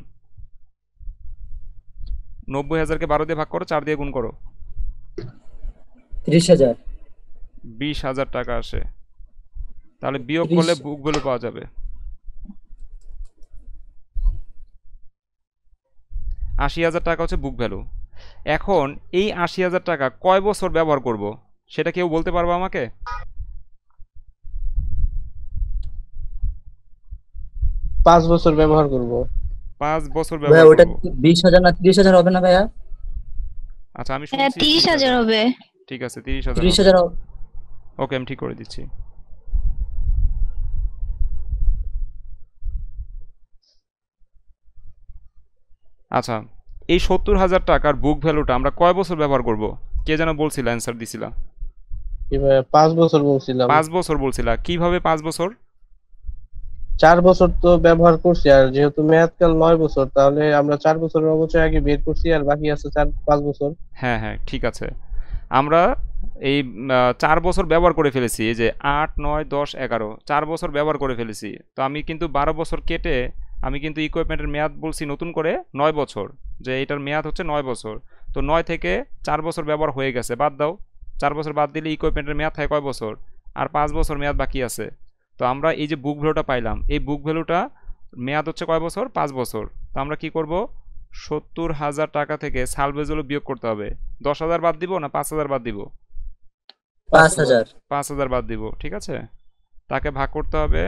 90,000কে 12 দিয়ে ভাগ করো, 4 দিয়ে গুণ করো, 30,000। 20,000 টাকা আসে। তাহলে বিয়োগ 30। করলে বুক ভ্যালু পাওয়া যাবে। 80,000 টাকা হচ্ছে বুক ভ্যালু। এখন এই 80,000 টাকা কয় বছর ব্যবহার করব সেটা কেউ বলতে পারবো আমাকে? 5 বছর ব্যবহার করব। 5 বছর ভাইয়া ব্যবহার ওটা করব। 20,000 না 30,000 হবে না ভাইয়া? আচ্ছা, আমি হ্যাঁ, শুনছি 30,000 হবে। ঠিক আছে, 30,000 হবে। 30,000 হবে। ওকে, আমি ঠিক করে দিচ্ছি। আচ্ছা, এই 70,000 টাকার বুক ভ্যালুটা আমরা কয় বছর ব্যবহার করব? কে যেন বলছিল, অ্যান্সার দিছিলা? এবার 5 বছর বলছিলাম। 5 বছর বলছিলা। কিভাবে 5 বছর? 4 বছর তো ব্যবহার করছি, আর যেহেতু মেয়াদকাল 9 বছর, তাহলে আমরা 4 বছরের অবচয় আগে বের করছি, আর বাকি আছে 5 বছর। হ্যাঁ হ্যাঁ, ঠিক আছে। আমরা এই 4 বছর ব্যবহার করে ফেলেছি। এই যে 8, 9, 10, 11, 4 বছর ব্যবহার করে ফেলেছি। তো আমি কিন্তু 12 বছর কেটে আমি কিন্তু ইকুইপমেন্টের মেয়াদ বলছি নতুন করে 9 বছর, যে এটার মেয়াদ হচ্ছে 9 বছর। তো 9 থেকে 4 বছর ব্যবহার হয়ে গেছে, বাদ দাও। 4 বছর বাদ দিলে ইকুইপমেন্টের মেয়াদ থাকে কয় বছর? আর 5 বছর মেয়াদ বাকি আছে। তো আমরা এই যে বুক ভ্যালুটা পাইলাম, এই বুক ভ্যালুটা মেয়াদ হচ্ছে কয় বছর? 5 বছর। তো আমরা কি করব? 70,000 টাকা থেকে সালভেজ হলো বিয়োগ করতে হবে। 10,000 বাদ দিব না 5,000 বাদ দিব? 5,000। 5,000 বাদ দিব, ঠিক আছে। তাকে ভাগ করতে হবে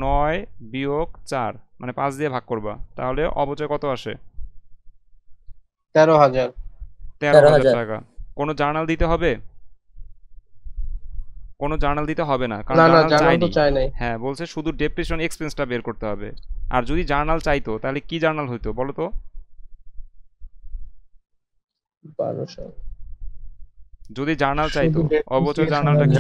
9 বিয়োগ 4, মানে 5 দিয়ে ভাগ করবা। তাহলে অবচয় কত আসে? 13,000। 13,000 টাকা। কোনো জার্নাল দিতে হবে? কোনো জার্নাল দিতে হবে না, কারণ না না, জার্নাল জার্নাল তো চাইনি। চাই নাই। হ্যাঁ, বলছে শুধু ডেপ্রিসিয়েশন এক্সপেন্সটা বের করতে হবে। আর যদি জার্নাল চাইতো তাহলে কি জার্নাল হইতো বলো তো? 1200। যদি জার্নাল চাইতো, শুধু অবচয় depreciation জার্নালটা কি?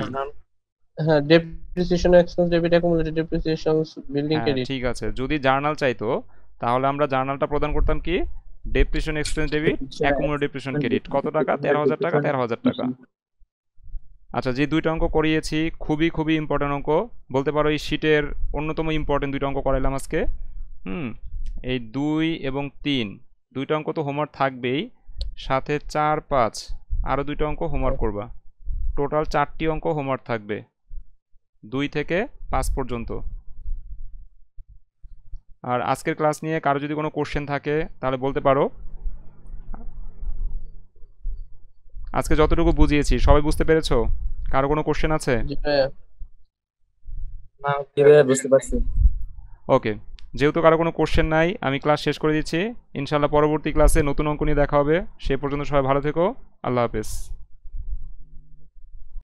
হ্যাঁ, depreciation expense debit accumulated depreciations building হ্যাঁ ক্রেডিট। ঠিক আছে, যদি জার্নাল চাইতো তাহলে আমরা জার্নালটা প্রদান করতাম কি? Depreciation expense debit accumulated depreciation credit. কত টাকা? 13,000 টাকা, 13,000 টাকা। আচ্ছা, যে দুইটা অঙ্ক করিয়েছি খুবই খুবই ইম্পর্টেন্ট অঙ্ক, বলতে পারো এই শীটের অন্যতম ইম্পর্টেন্ট দুইটা অঙ্ক করাইলাম আজকে। এই 2 এবং 3 দুইটা অঙ্ক তো হোমওয়ার্ক থাকবেই, সাথে 4, 5 আরও দুইটা অঙ্ক হোমওয়ার্ক করবা। টোটাল 4টি অঙ্ক হোমওয়ার্ক থাকবে 2 থেকে 5 পর্যন্ত। আর আজকের ক্লাস নিয়ে কারো যদি কোনো কোশ্চেন থাকে তাহলে বলতে পারো। আজকে যতটুকু বুঝিয়েছি সবাই বুঝতে পেরেছো? কারো কোনো কোশ্চেন আছে? জি ভাইয়া। জি ভাইয়া, বুঝতে পারছি। ওকে, যেহেতু কারো কোনো কোশ্চেন নাই আমি ক্লাস শেষ করে দিচ্ছি। ইনশাল্লাহ পরবর্তী ক্লাসে নতুন অঙ্ক নিয়ে দেখা হবে। সে পর্যন্ত সবাই ভালো থেকো। আল্লাহ হাফেজ।